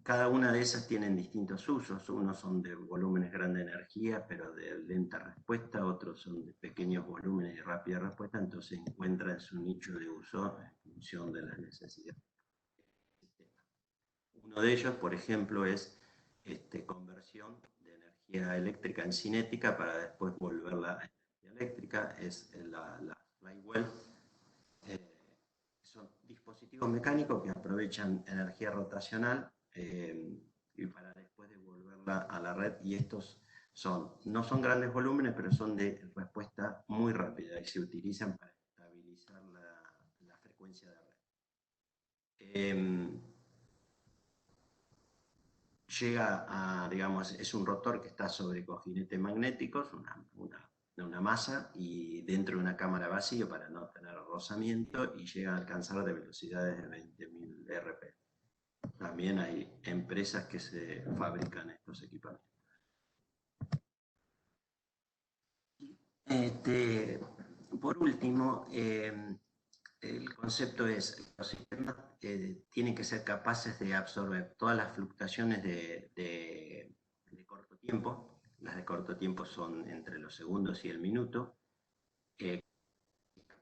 Cada una de esas tienen distintos usos. Unos son de volúmenes grandes de energía, pero de lenta respuesta. Otros son de pequeños volúmenes y rápida respuesta. Entonces encuentra en su nicho de uso en función de las necesidades. Uno de ellos, por ejemplo, es conversión de energía eléctrica en cinética para después volverla a energía eléctrica. Es la flywheel. Son dispositivos mecánicos que aprovechan energía rotacional y para después devolverla a la red, y estos no son grandes volúmenes, pero son de respuesta muy rápida y se utilizan para estabilizar la frecuencia de red. Llega a, digamos, es un rotor que está sobre cojinetes magnéticos, una masa, y dentro de una cámara vacía para no tener rozamiento, y llega a alcanzar de velocidades de 20.000 RP. También hay empresas que se fabrican estos equipamientos. Por último, el concepto es: los sistemas tienen que ser capaces de absorber todas las fluctuaciones de corto tiempo. Las de corto tiempo son entre los segundos y el minuto.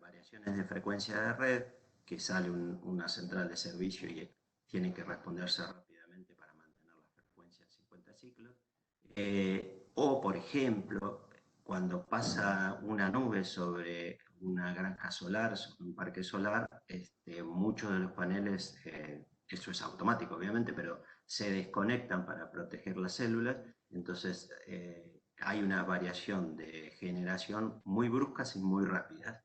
Variaciones de frecuencia de red, que sale una central de servicio y tienen que responderse rápidamente para mantener la frecuencia en 50 ciclos. O, por ejemplo, cuando pasa una nube sobre una granja solar, sobre un parque solar, muchos de los paneles, eso es automático obviamente, pero se desconectan para proteger las células, entonces hay una variación de generación muy bruscas y muy rápidas.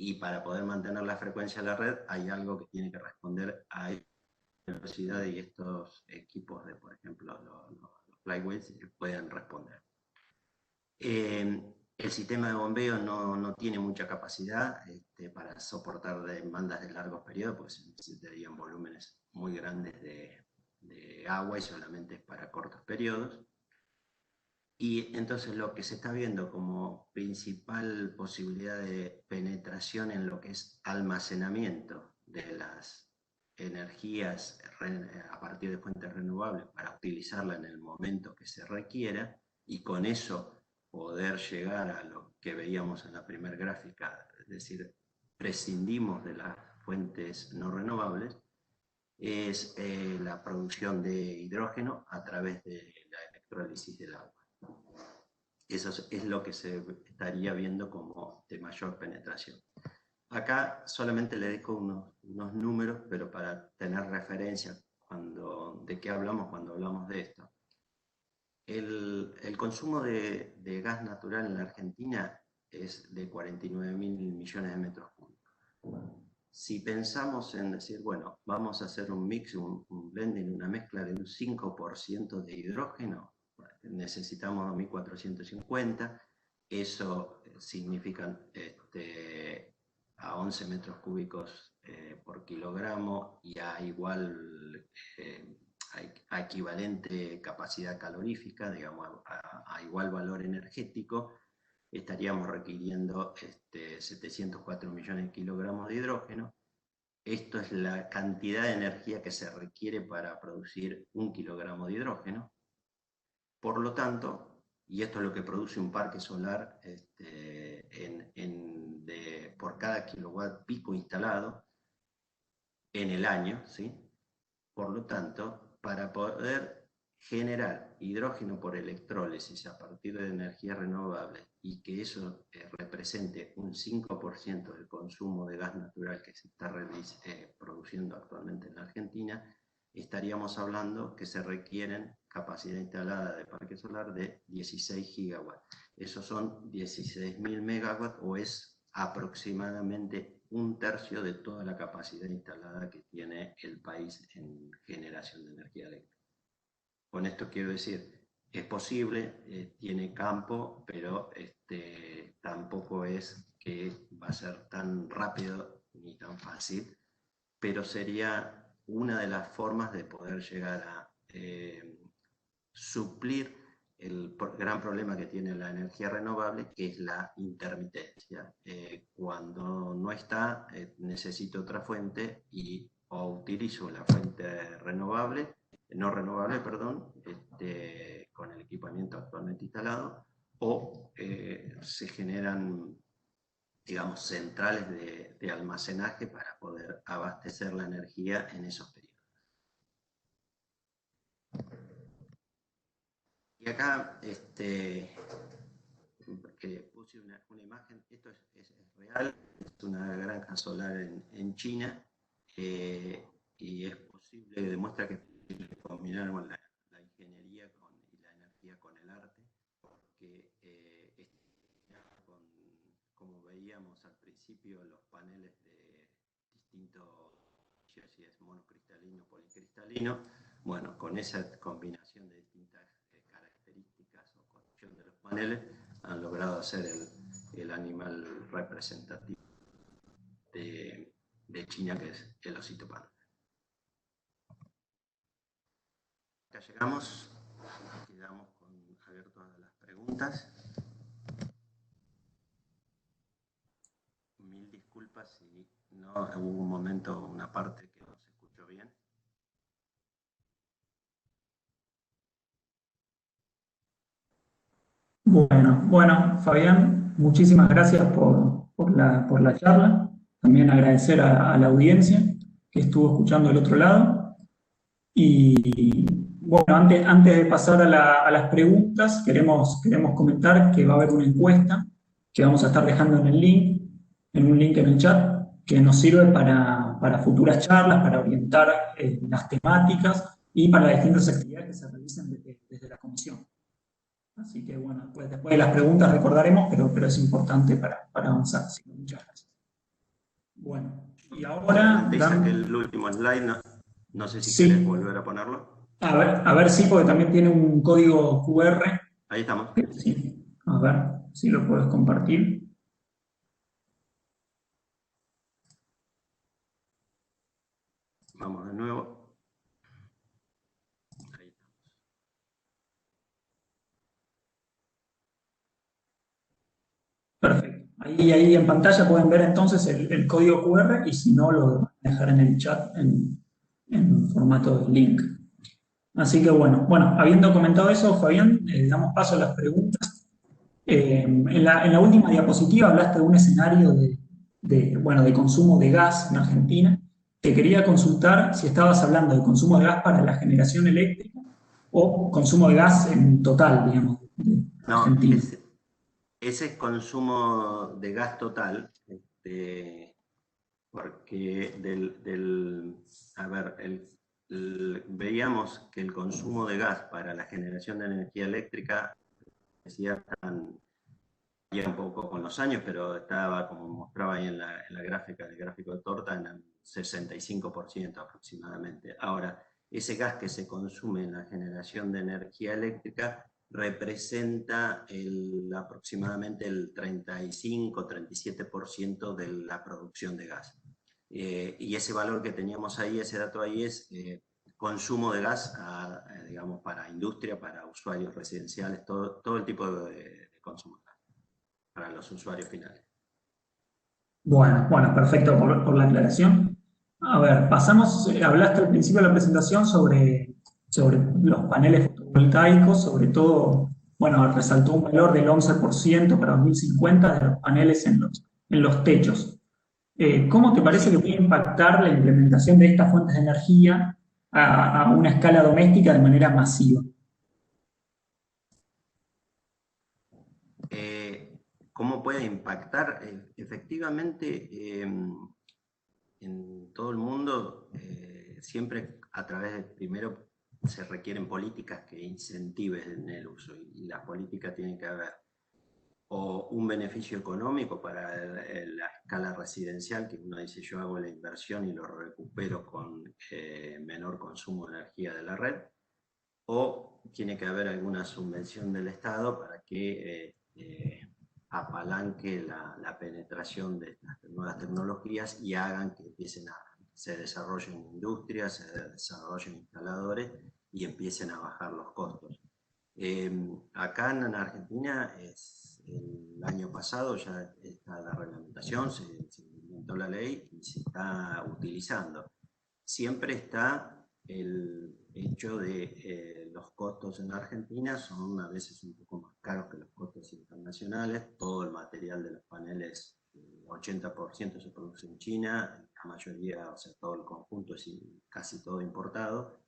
Y para poder mantener la frecuencia de la red hay algo que tiene que responder a velocidad, y estos equipos de, por ejemplo, los flyweights pueden responder. El sistema de bombeo no tiene mucha capacidad para soportar demandas de largos periodos, porque se necesitarían volúmenes muy grandes de agua y solamente es para cortos periodos. Y entonces lo que se está viendo como principal posibilidad de penetración en lo que es almacenamiento de las energías a partir de fuentes renovables para utilizarla en el momento que se requiera, y con eso poder llegar a lo que veíamos en la primera gráfica, es decir, prescindimos de las fuentes no renovables, es la producción de hidrógeno a través de la electrólisis del agua. Eso es lo que se estaría viendo como de mayor penetración. Acá solamente le dejo unos números, pero para tener referencia de qué hablamos cuando hablamos de esto. El consumo de gas natural en la Argentina es de 49.000 millones de metros cúbicos. Si pensamos en decir, bueno, vamos a hacer un mix, un blending, una mezcla de un 5% de hidrógeno, necesitamos 2.450, eso significa a 11 metros cúbicos por kilogramo, y a equivalente capacidad calorífica, digamos, a igual valor energético, estaríamos requiriendo 704 millones de kilogramos de hidrógeno. Esto es la cantidad de energía que se requiere para producir 1 kilogramo de hidrógeno. Por lo tanto, y esto es lo que produce un parque solar por cada kilowatt pico instalado en el año, ¿sí? Por lo tanto, para poder generar hidrógeno por electrólisis a partir de energías renovables, y que eso represente un 5% del consumo de gas natural que se está produciendo actualmente en la Argentina, estaríamos hablando que se requieren capacidad instalada de parque solar de 16 gigawatts. Esos son 16.000 megawatts, o es aproximadamente un tercio de toda la capacidad instalada que tiene el país en generación de energía eléctrica. Con esto quiero decir, es posible, tiene campo, pero tampoco es que va a ser tan rápido ni tan fácil, pero sería una de las formas de poder llegar a suplir el gran problema que tiene la energía renovable, que es la intermitencia. Cuando no está, necesito otra fuente, y o utilizo la fuente no renovable, con el equipamiento actualmente instalado, o se generan, digamos, centrales de almacenaje para poder abastecer la energía en esos periodos. Y acá puse una imagen, esto es real, es una granja solar en China, y es posible, demuestra que es posible combinar la ingeniería y la energía con el arte, porque como veíamos al principio, los paneles de distintos, si es monocristalino o policristalino, bueno, con esa combinación de distintas características o construcción de los paneles, han logrado hacer el animal representativo de China, que es el osito panda. Acá llegamos, quedamos abiertas a las preguntas. Mil disculpas si no hubo un momento, una parte que no se escuchó bien. Bueno, Fabián, muchísimas gracias por la charla. También agradecer a la audiencia que estuvo escuchando del otro lado. Y bueno, antes de pasar a las preguntas, queremos comentar que va a haber una encuesta que vamos a estar dejando en un link en el chat, que nos sirve para futuras charlas, para orientar las temáticas y para las distintas actividades que se realicen desde la comisión. Así que bueno, pues después de las preguntas recordaremos, pero es importante para avanzar. Así que muchas gracias. Bueno, y ahora... Antes saqué el último slide, no sé si Sí. querés volver a ponerlo. A ver sí, porque también tiene un código QR. Ahí estamos. Sí. A ver si lo puedes compartir. Vamos de nuevo. Ahí estamos. Perfecto. Ahí en pantalla pueden ver entonces el código QR y si no lo van a dejar en el chat en formato de link. Así que bueno, habiendo comentado eso, Fabián, damos paso a las preguntas. En la última diapositiva hablaste de un escenario de consumo de gas en Argentina. Te quería consultar si estabas hablando de consumo de gas para la generación eléctrica o consumo de gas en total, digamos, de No, Argentina. ese consumo de gas total, porque veíamos que el consumo de gas para la generación de energía eléctrica decía ya un poco con los años, pero estaba, como mostraba ahí en la gráfica, el gráfico de torta, en el 65% aproximadamente. Ahora, ese gas que se consume en la generación de energía eléctrica representa aproximadamente el 35-37% de la producción de gas. Y ese valor que teníamos ahí, ese dato ahí es consumo de gas, digamos, para industria, para usuarios residenciales, todo el tipo de consumo para los usuarios finales. Bueno, perfecto por la aclaración. A ver, pasamos, hablaste al principio de la presentación sobre los paneles fotovoltaicos, sobre todo, bueno, resaltó un valor del 11% para 2050 de los paneles en los techos. ¿Cómo te parece que puede impactar la implementación de estas fuentes de energía a una escala doméstica de manera masiva? ¿Cómo puede impactar? Efectivamente, en todo el mundo, siempre a través de, primero, se requieren políticas que incentiven el uso, y las políticas tienen que haber o un beneficio económico para la escala residencial, que uno dice yo hago la inversión y lo recupero con menor consumo de energía de la red, o tiene que haber alguna subvención del Estado para que apalanque la penetración de estas nuevas tecnologías y hagan que se desarrollen industrias, se desarrollen instaladores y empiecen a bajar los costos. Acá en Argentina, el año pasado ya está la reglamentación, se implementó la ley y se está utilizando. Siempre está el hecho de los costos en Argentina son a veces un poco más caros que los costos internacionales. Todo el material de los paneles, 80% se produce en China, la mayoría, o sea, todo el conjunto es casi todo importado,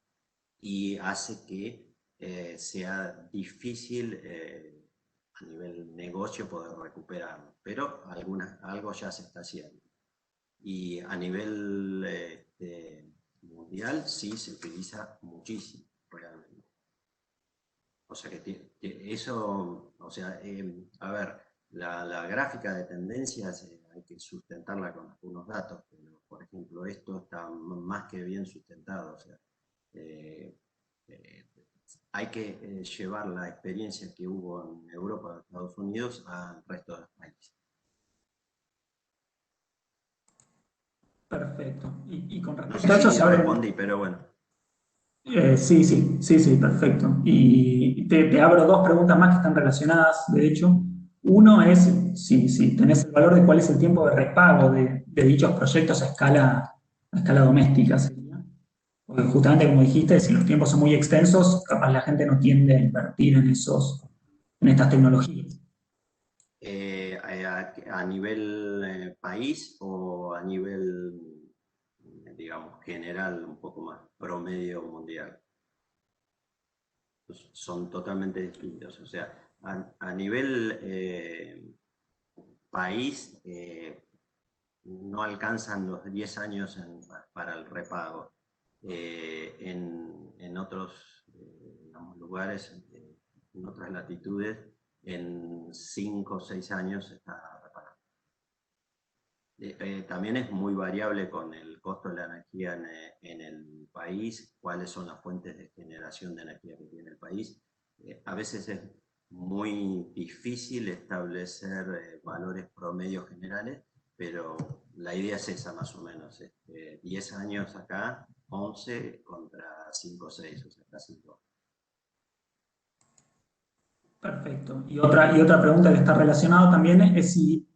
y hace que sea difícil a nivel negocio poder recuperarlo, pero algo ya se está haciendo. Y a nivel mundial sí se utiliza muchísimo, realmente. O sea que eso, o sea, a ver, la gráfica de tendencias hay que sustentarla con algunos datos, pero por ejemplo esto está más que bien sustentado, o sea, hay que llevar la experiencia que hubo en Europa y Estados Unidos al resto de los países. Perfecto. Y con No respecto a sé eso, si respondí, pero bueno. Sí, perfecto. Y te abro dos preguntas más que están relacionadas, de hecho. Uno es si tenés el valor de cuál es el tiempo de repago de dichos proyectos a escala doméstica, sería. Porque justamente como dijiste, si los tiempos son muy extensos, capaz la gente no tiende a invertir en estas tecnologías. A nivel país o a nivel digamos, general, un poco más promedio mundial. Son totalmente distintos. O sea, a nivel país, no alcanzan los 10 años para el repago. En otros digamos, lugares, en otras latitudes, en 5 o 6 años está reparado. También es muy variable con el costo de la energía en el país, cuáles son las fuentes de generación de energía que tiene el país. A veces es muy difícil establecer valores promedios generales, pero la idea es esa más o menos. 10 años acá, 11 contra 5 o 6, o sea, casi todo. Perfecto. Y otra pregunta que está relacionada también es si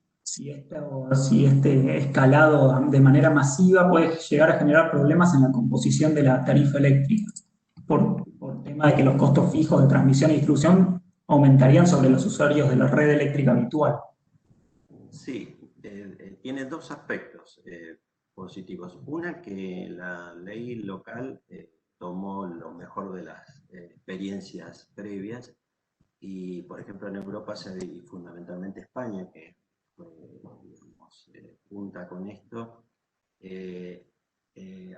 este escalado de manera masiva puede llegar a generar problemas en la composición de la tarifa eléctrica, por tema de que los costos fijos de transmisión y distribución aumentarían sobre los usuarios de la red eléctrica habitual. Sí, tiene dos aspectos positivos. Una, que la ley local tomó lo mejor de las experiencias previas y, por ejemplo, en Europa, y fundamentalmente España, que digamos, punta con esto,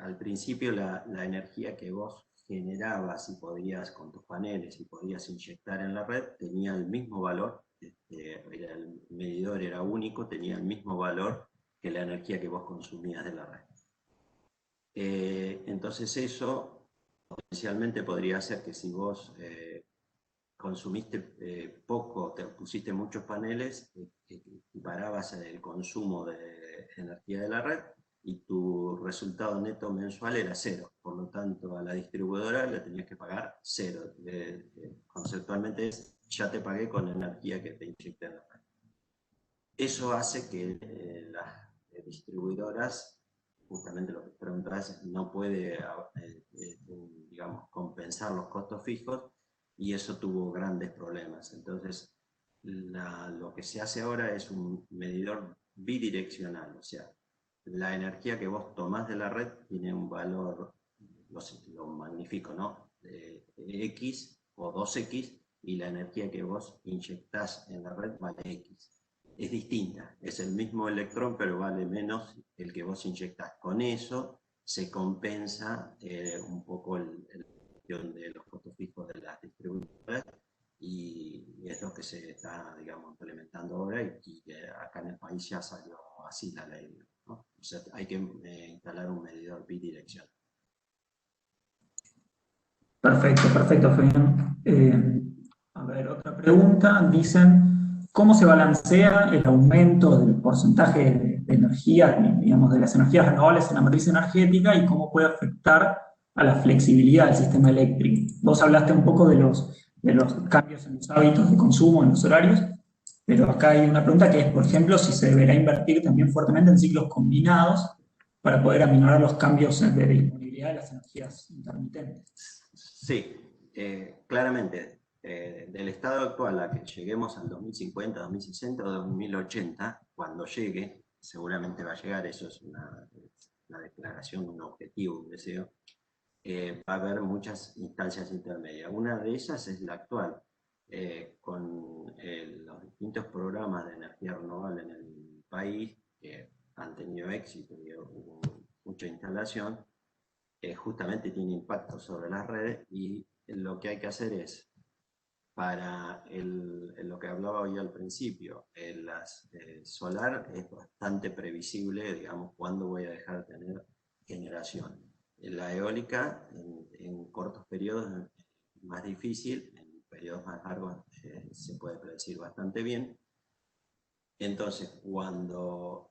al principio la energía que vos generabas y podías con tus paneles y podías inyectar en la red tenía el mismo valor, el medidor era único, tenía el mismo valor que la energía que vos consumías de la red. Entonces eso potencialmente podría ser que si vos consumiste poco, te pusiste muchos paneles, equiparabas el consumo de energía de la red y tu resultado neto mensual era cero. Por lo tanto, a la distribuidora le tenías que pagar cero. Conceptualmente ya te pagué con energía que te inyecté en la red. Eso hace que las distribuidoras, justamente lo que preguntabas, no puede digamos, compensar los costos fijos, y eso tuvo grandes problemas. Entonces, lo que se hace ahora es un medidor bidireccional, o sea, la energía que vos tomás de la red tiene un valor, lo magnifico, ¿no? X o 2X, y la energía que vos inyectás en la red vale X. Es distinta, es el mismo electrón, pero vale menos el que vos inyectás. Con eso se compensa un poco de los costos fijos de las distribuidoras, y es lo que se está, digamos, implementando ahora, y acá en el país ya salió así la ley, ¿no? O sea, hay que instalar un medidor bidireccional. Perfecto, perfecto, Fabián. A ver, otra pregunta. Dicen, ¿cómo se balancea el aumento del porcentaje de energía, digamos, de las energías renovables en la matriz energética, y cómo puede afectar a la flexibilidad del sistema eléctrico? Vos hablaste un poco de los cambios en los hábitos de consumo, en los horarios, pero acá hay una pregunta que es, por ejemplo, si se deberá invertir también fuertemente en ciclos combinados para poder aminorar los cambios de disponibilidad de las energías intermitentes. Sí, claramente, del estado actual a que lleguemos al 2050, 2060 o 2080, cuando llegue, seguramente va a llegar, eso es una declaración, un objetivo, un deseo, va a haber muchas instancias intermedias. Una de ellas es la actual, con los distintos programas de energía renovable en el país, que han tenido éxito y hubo mucha instalación. Justamente tiene impacto sobre las redes, y lo que hay que hacer es, para lo que hablaba hoy al principio, solar es bastante previsible, digamos, cuándo voy a dejar de tener generación. La eólica, en cortos periodos es más difícil, en periodos más largos se puede predecir bastante bien. Entonces, cuando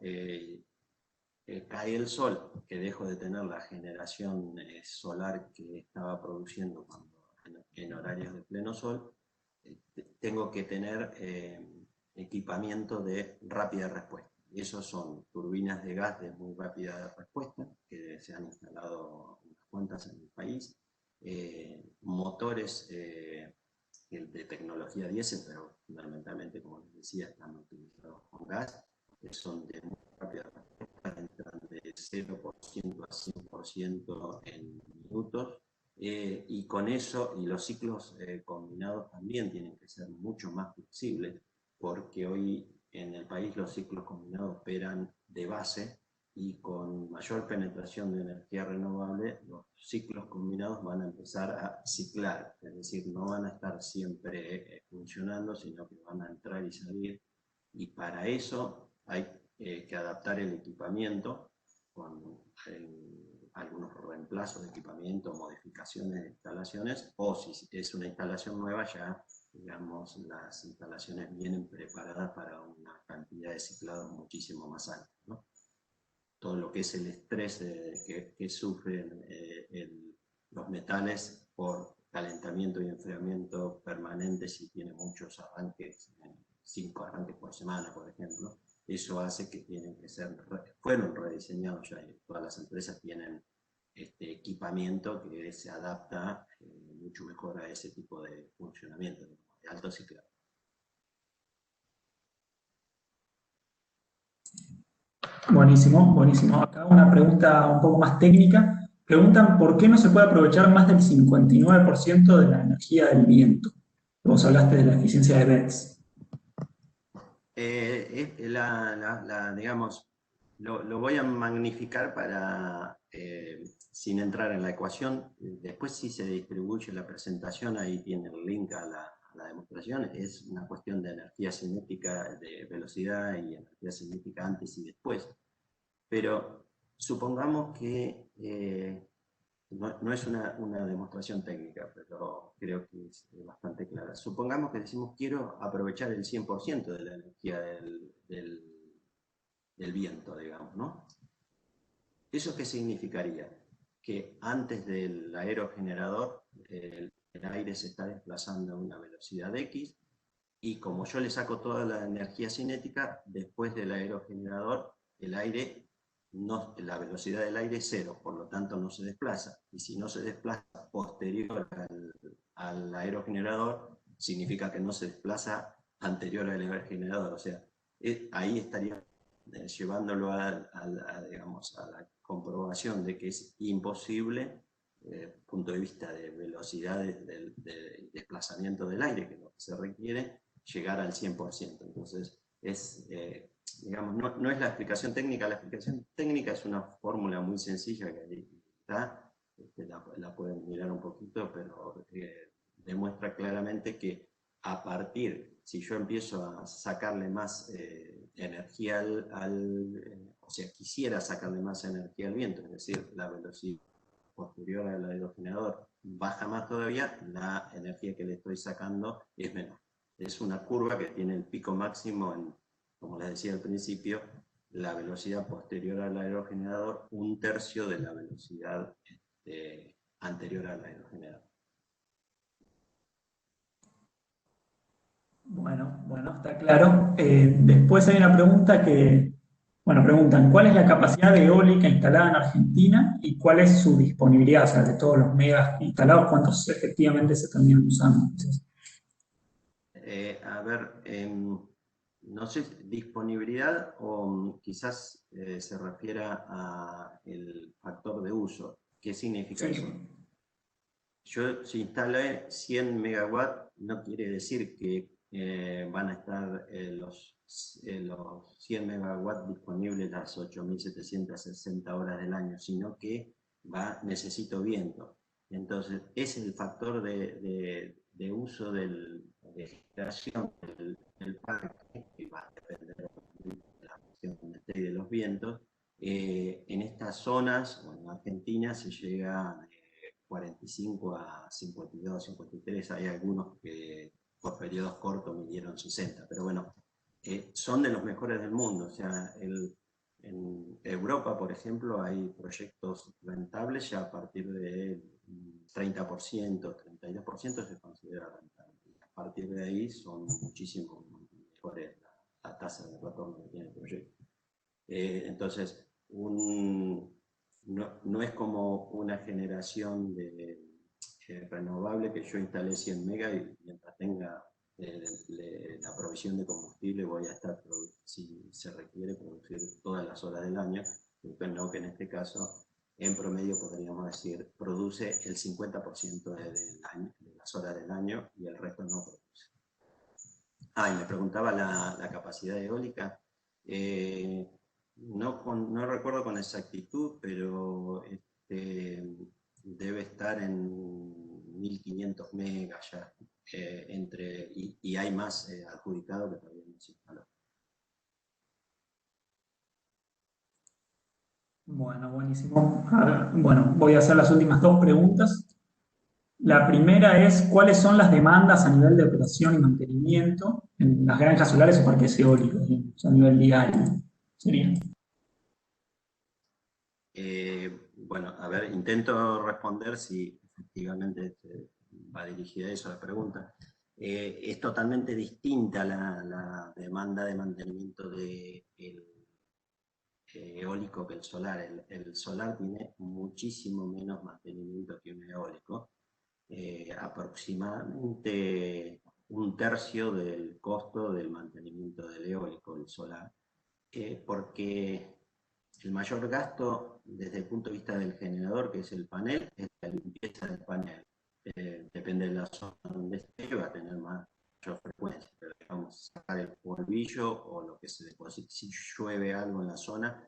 cae el sol, que dejo de tener la generación solar que estaba produciendo en horarios de pleno sol, tengo que tener equipamiento de rápida respuesta. Y esos son turbinas de gas de muy rápida respuesta, que se han instalado unas cuantas en el país, motores de tecnología diésel, pero fundamentalmente, como les decía, están utilizados con gas, que son de muy rápida respuesta, entran de 0% a 100% en minutos, y con eso, y los ciclos combinados también tienen que ser mucho más flexibles, porque hoy en el país los ciclos combinados operan de base, y con mayor penetración de energía renovable, los ciclos combinados van a empezar a ciclar, es decir, no van a estar siempre funcionando, sino que van a entrar y salir, y para eso hay que adaptar el equipamiento con algunos reemplazos de equipamiento, modificaciones de instalaciones, o si es una instalación nueva ya, digamos, las instalaciones vienen preparadas para una cantidad de ciclados muchísimo más alta, ¿no? Todo lo que es el estrés que sufren los metales por calentamiento y enfriamiento permanente, si tiene muchos arranques, 5 arranques por semana, por ejemplo, eso hace que tienen que ser, fueron rediseñados ya, y todas las empresas tienen equipamiento que se adapta mucho mejor a ese tipo de funcionamiento, de alto ciclado. Buenísimo, buenísimo. Acá una pregunta un poco más técnica. Preguntan por qué no se puede aprovechar más del 59% de la energía del viento. Vos hablaste de la eficiencia de BETS. Digamos, lo voy a magnificar para, sin entrar en la ecuación. Después, si se distribuye la presentación, ahí tiene el link a la demostración. Es una cuestión de energía cinética, de velocidad y energía cinética antes y después. Pero supongamos que no es una demostración técnica, pero creo que es bastante clara. Supongamos que decimos, quiero aprovechar el 100% de la energía del viento, digamos, ¿no? ¿Eso qué significaría? Que antes del aerogenerador, el aire se está desplazando a una velocidad X, y como yo le saco toda la energía cinética, después del aerogenerador, el aire, la velocidad del aire es 0, por lo tanto no se desplaza. Y si no se desplaza posterior al aerogenerador, significa que no se desplaza anterior al aerogenerador. O sea, ahí estaría llevándolo digamos, a la comprobación de que es imposible, desde el punto de vista de velocidades del desplazamiento del aire, que es lo que se requiere, llegar al 100%. Entonces, digamos, no es la explicación técnica. La explicación técnica es una fórmula muy sencilla que ahí está, la pueden mirar un poquito, pero demuestra claramente que a partir, si yo empiezo a sacarle más energía o sea, quisiera sacarle más energía al viento, es decir, la velocidad posterior al aerogenerador baja más todavía, la energía que le estoy sacando es menor. Es una curva que tiene el pico máximo como les decía al principio, la velocidad posterior al aerogenerador, 1/3 de la velocidad anterior al aerogenerador. Bueno, está claro. Después hay una pregunta preguntan, ¿cuál es la capacidad de eólica instalada en Argentina y cuál es su disponibilidad? O sea, de todos los megas instalados, ¿cuántos efectivamente se terminan usando? A ver, no sé, disponibilidad o quizás se refiera al factor de uso. ¿Qué significa eso? Si instalé 100 megawatts, no quiere decir que van a estar los 100 megawatts disponibles las 8.760 horas del año, sino que necesito viento. Entonces, ese es el factor de uso de generación del parque, que va a depender de la cuestión de los vientos. En estas zonas, o en Argentina, se llega 45 a 52, 53, hay algunos que por periodos cortos midieron 60, pero bueno, son de los mejores del mundo. O sea, en Europa, por ejemplo, hay proyectos rentables ya a partir de 30%, 32% se considera rentable. A partir de ahí son muchísimo mejores la tasa de retorno que tiene el proyecto. Entonces, no es como una generación de renovable que yo instalé 100 megas y mientras tenga la provisión de combustible voy a estar, si se requiere, producir todas las horas del año. no que en este caso, en promedio podríamos decir, produce el 50% de las horas del año y el resto no produce. Ah, y me preguntaba la capacidad eólica. No recuerdo con exactitud, pero debe estar en 1500 megas ya, y hay más adjudicado que todavía no se instaló. Bueno, buenísimo. Bueno, voy a hacer las últimas dos preguntas. La primera es, ¿cuáles son las demandas a nivel de operación y mantenimiento en las granjas solares o parques eólicos, a nivel diario? Sería. Bueno, a ver, intento responder si efectivamente va dirigida a eso la pregunta. Es totalmente distinta la demanda de mantenimiento del eólico que el solar. El solar tiene muchísimo menos mantenimiento que un eólico, aproximadamente un tercio del costo del mantenimiento del eólico, el solar, porque el mayor gasto desde el punto de vista del generador, que es el panel, es la limpieza del panel. Depende de la zona donde esté, va a tener mayor frecuencia, pero digamos, sacar el polvillo o lo que se deposita, si llueve algo en la zona,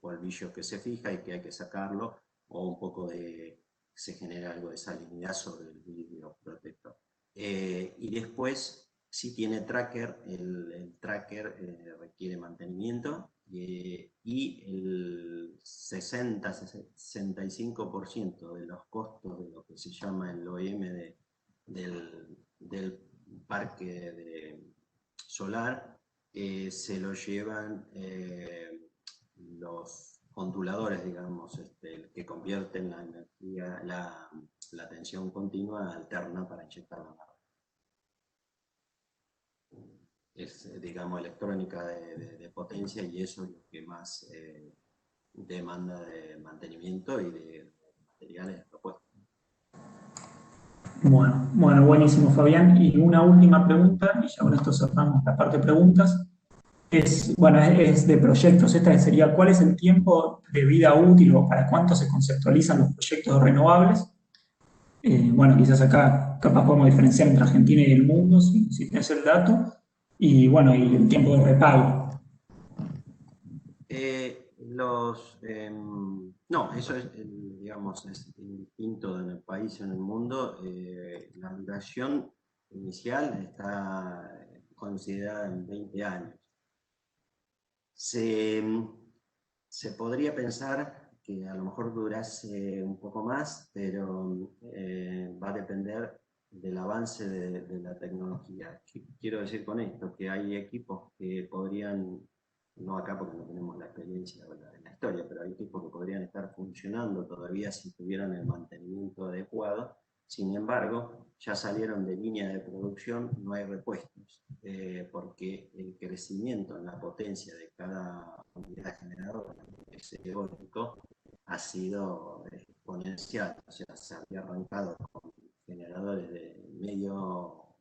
polvillo que se fija y que hay que sacarlo, o un poco se genera algo de salinidad sobre el vidrio protector. Y después, si tiene tracker, el tracker requiere mantenimiento, y el 60-65% de los costos de lo que se llama el OEM del parque solar se lo llevan los controladores, digamos, que convierten la energía, la tensión continua alterna para inyectar la barra. Es, digamos, electrónica de potencia, y eso es lo que más demanda de mantenimiento y de materiales propuestos. Bueno, buenísimo, Fabián. Y una última pregunta, y ya con esto cerramos la parte de preguntas. Es de proyectos. Esta sería, ¿cuál es el tiempo de vida útil o para cuánto se conceptualizan los proyectos renovables? Bueno, quizás acá capaz podemos diferenciar entre Argentina y el mundo, si tienes el dato. Y bueno, y el tiempo de repago. No, eso es, digamos, es indistinto en el país y en el mundo. La duración inicial está considerada en 20 años. Se podría pensar que a lo mejor durase un poco más, pero va a depender del avance de la tecnología. ¿Qué quiero decir con esto? Que hay equipos que podrían, no acá porque no tenemos la experiencia de la historia, pero hay equipos que podrían estar funcionando todavía si tuvieran el mantenimiento adecuado. Sin embargo, ya salieron de línea de producción, no hay repuestos, porque el crecimiento en la potencia de cada unidad generadora, ese eólico, ha sido exponencial. O sea, se había arrancado con generadores de menos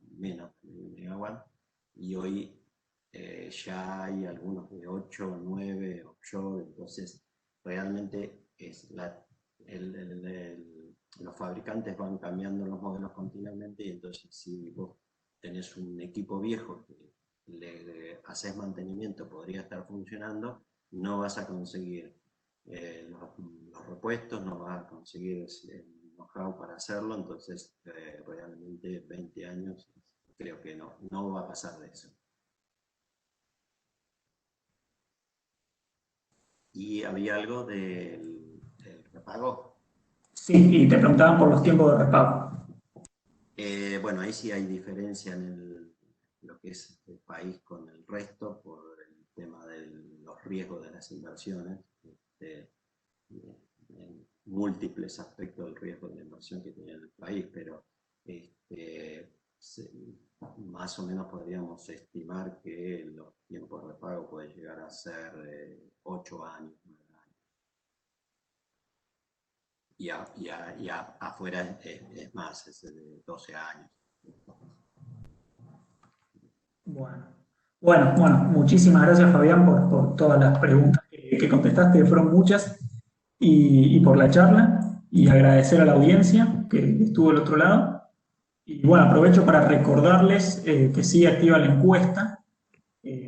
de megawatt, y hoy ya hay algunos de 8 o 9 offshore. Entonces realmente es los fabricantes van cambiando los modelos continuamente, y entonces si vos tenés un equipo viejo que le haces mantenimiento, podría estar funcionando, no vas a conseguir los repuestos, no vas a conseguir el know-how para hacerlo. Entonces realmente 20 años creo que no va a pasar de eso. ¿Y había algo del repago? Sí, y te preguntaban por los tiempos de repago. Bueno, ahí sí hay diferencia en lo que es el país con el resto, por el tema de los riesgos de las inversiones, en múltiples aspectos del riesgo de la inversión que tiene el país, pero más o menos podríamos estimar que los tiempos de repago pueden llegar a ser 8 años, 9 años. Y afuera es más, es de 12 años. Bueno, muchísimas gracias, Fabián, por todas las preguntas que que contestaste, fueron muchas, y por la charla, y agradecer a la audiencia que estuvo del otro lado. Y bueno, aprovecho para recordarles que sigue activa la encuesta,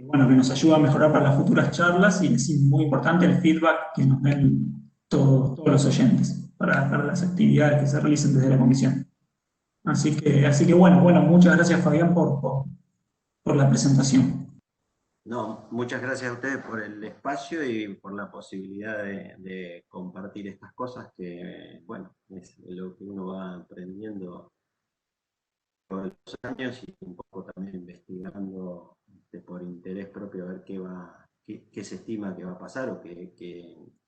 bueno, que nos ayuda a mejorar para las futuras charlas, y es muy importante el feedback que nos den todos los oyentes para las actividades que se realicen desde la comisión. Así que bueno, muchas gracias, Fabián, por la presentación. No, muchas gracias a ustedes por el espacio y por la posibilidad de compartir estas cosas que, bueno, es lo que uno va aprendiendo todos los años y un poco también investigando por interés propio a ver qué se estima que va a pasar o qué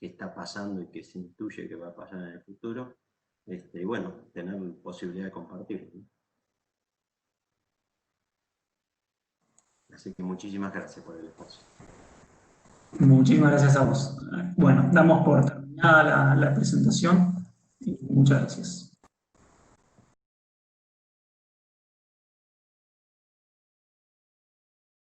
está pasando y qué se intuye que va a pasar en el futuro. Y bueno, tener posibilidad de compartirlo, ¿no? Así que muchísimas gracias por el espacio. Muchísimas gracias a vos. Bueno, damos por terminada la presentación y muchas gracias.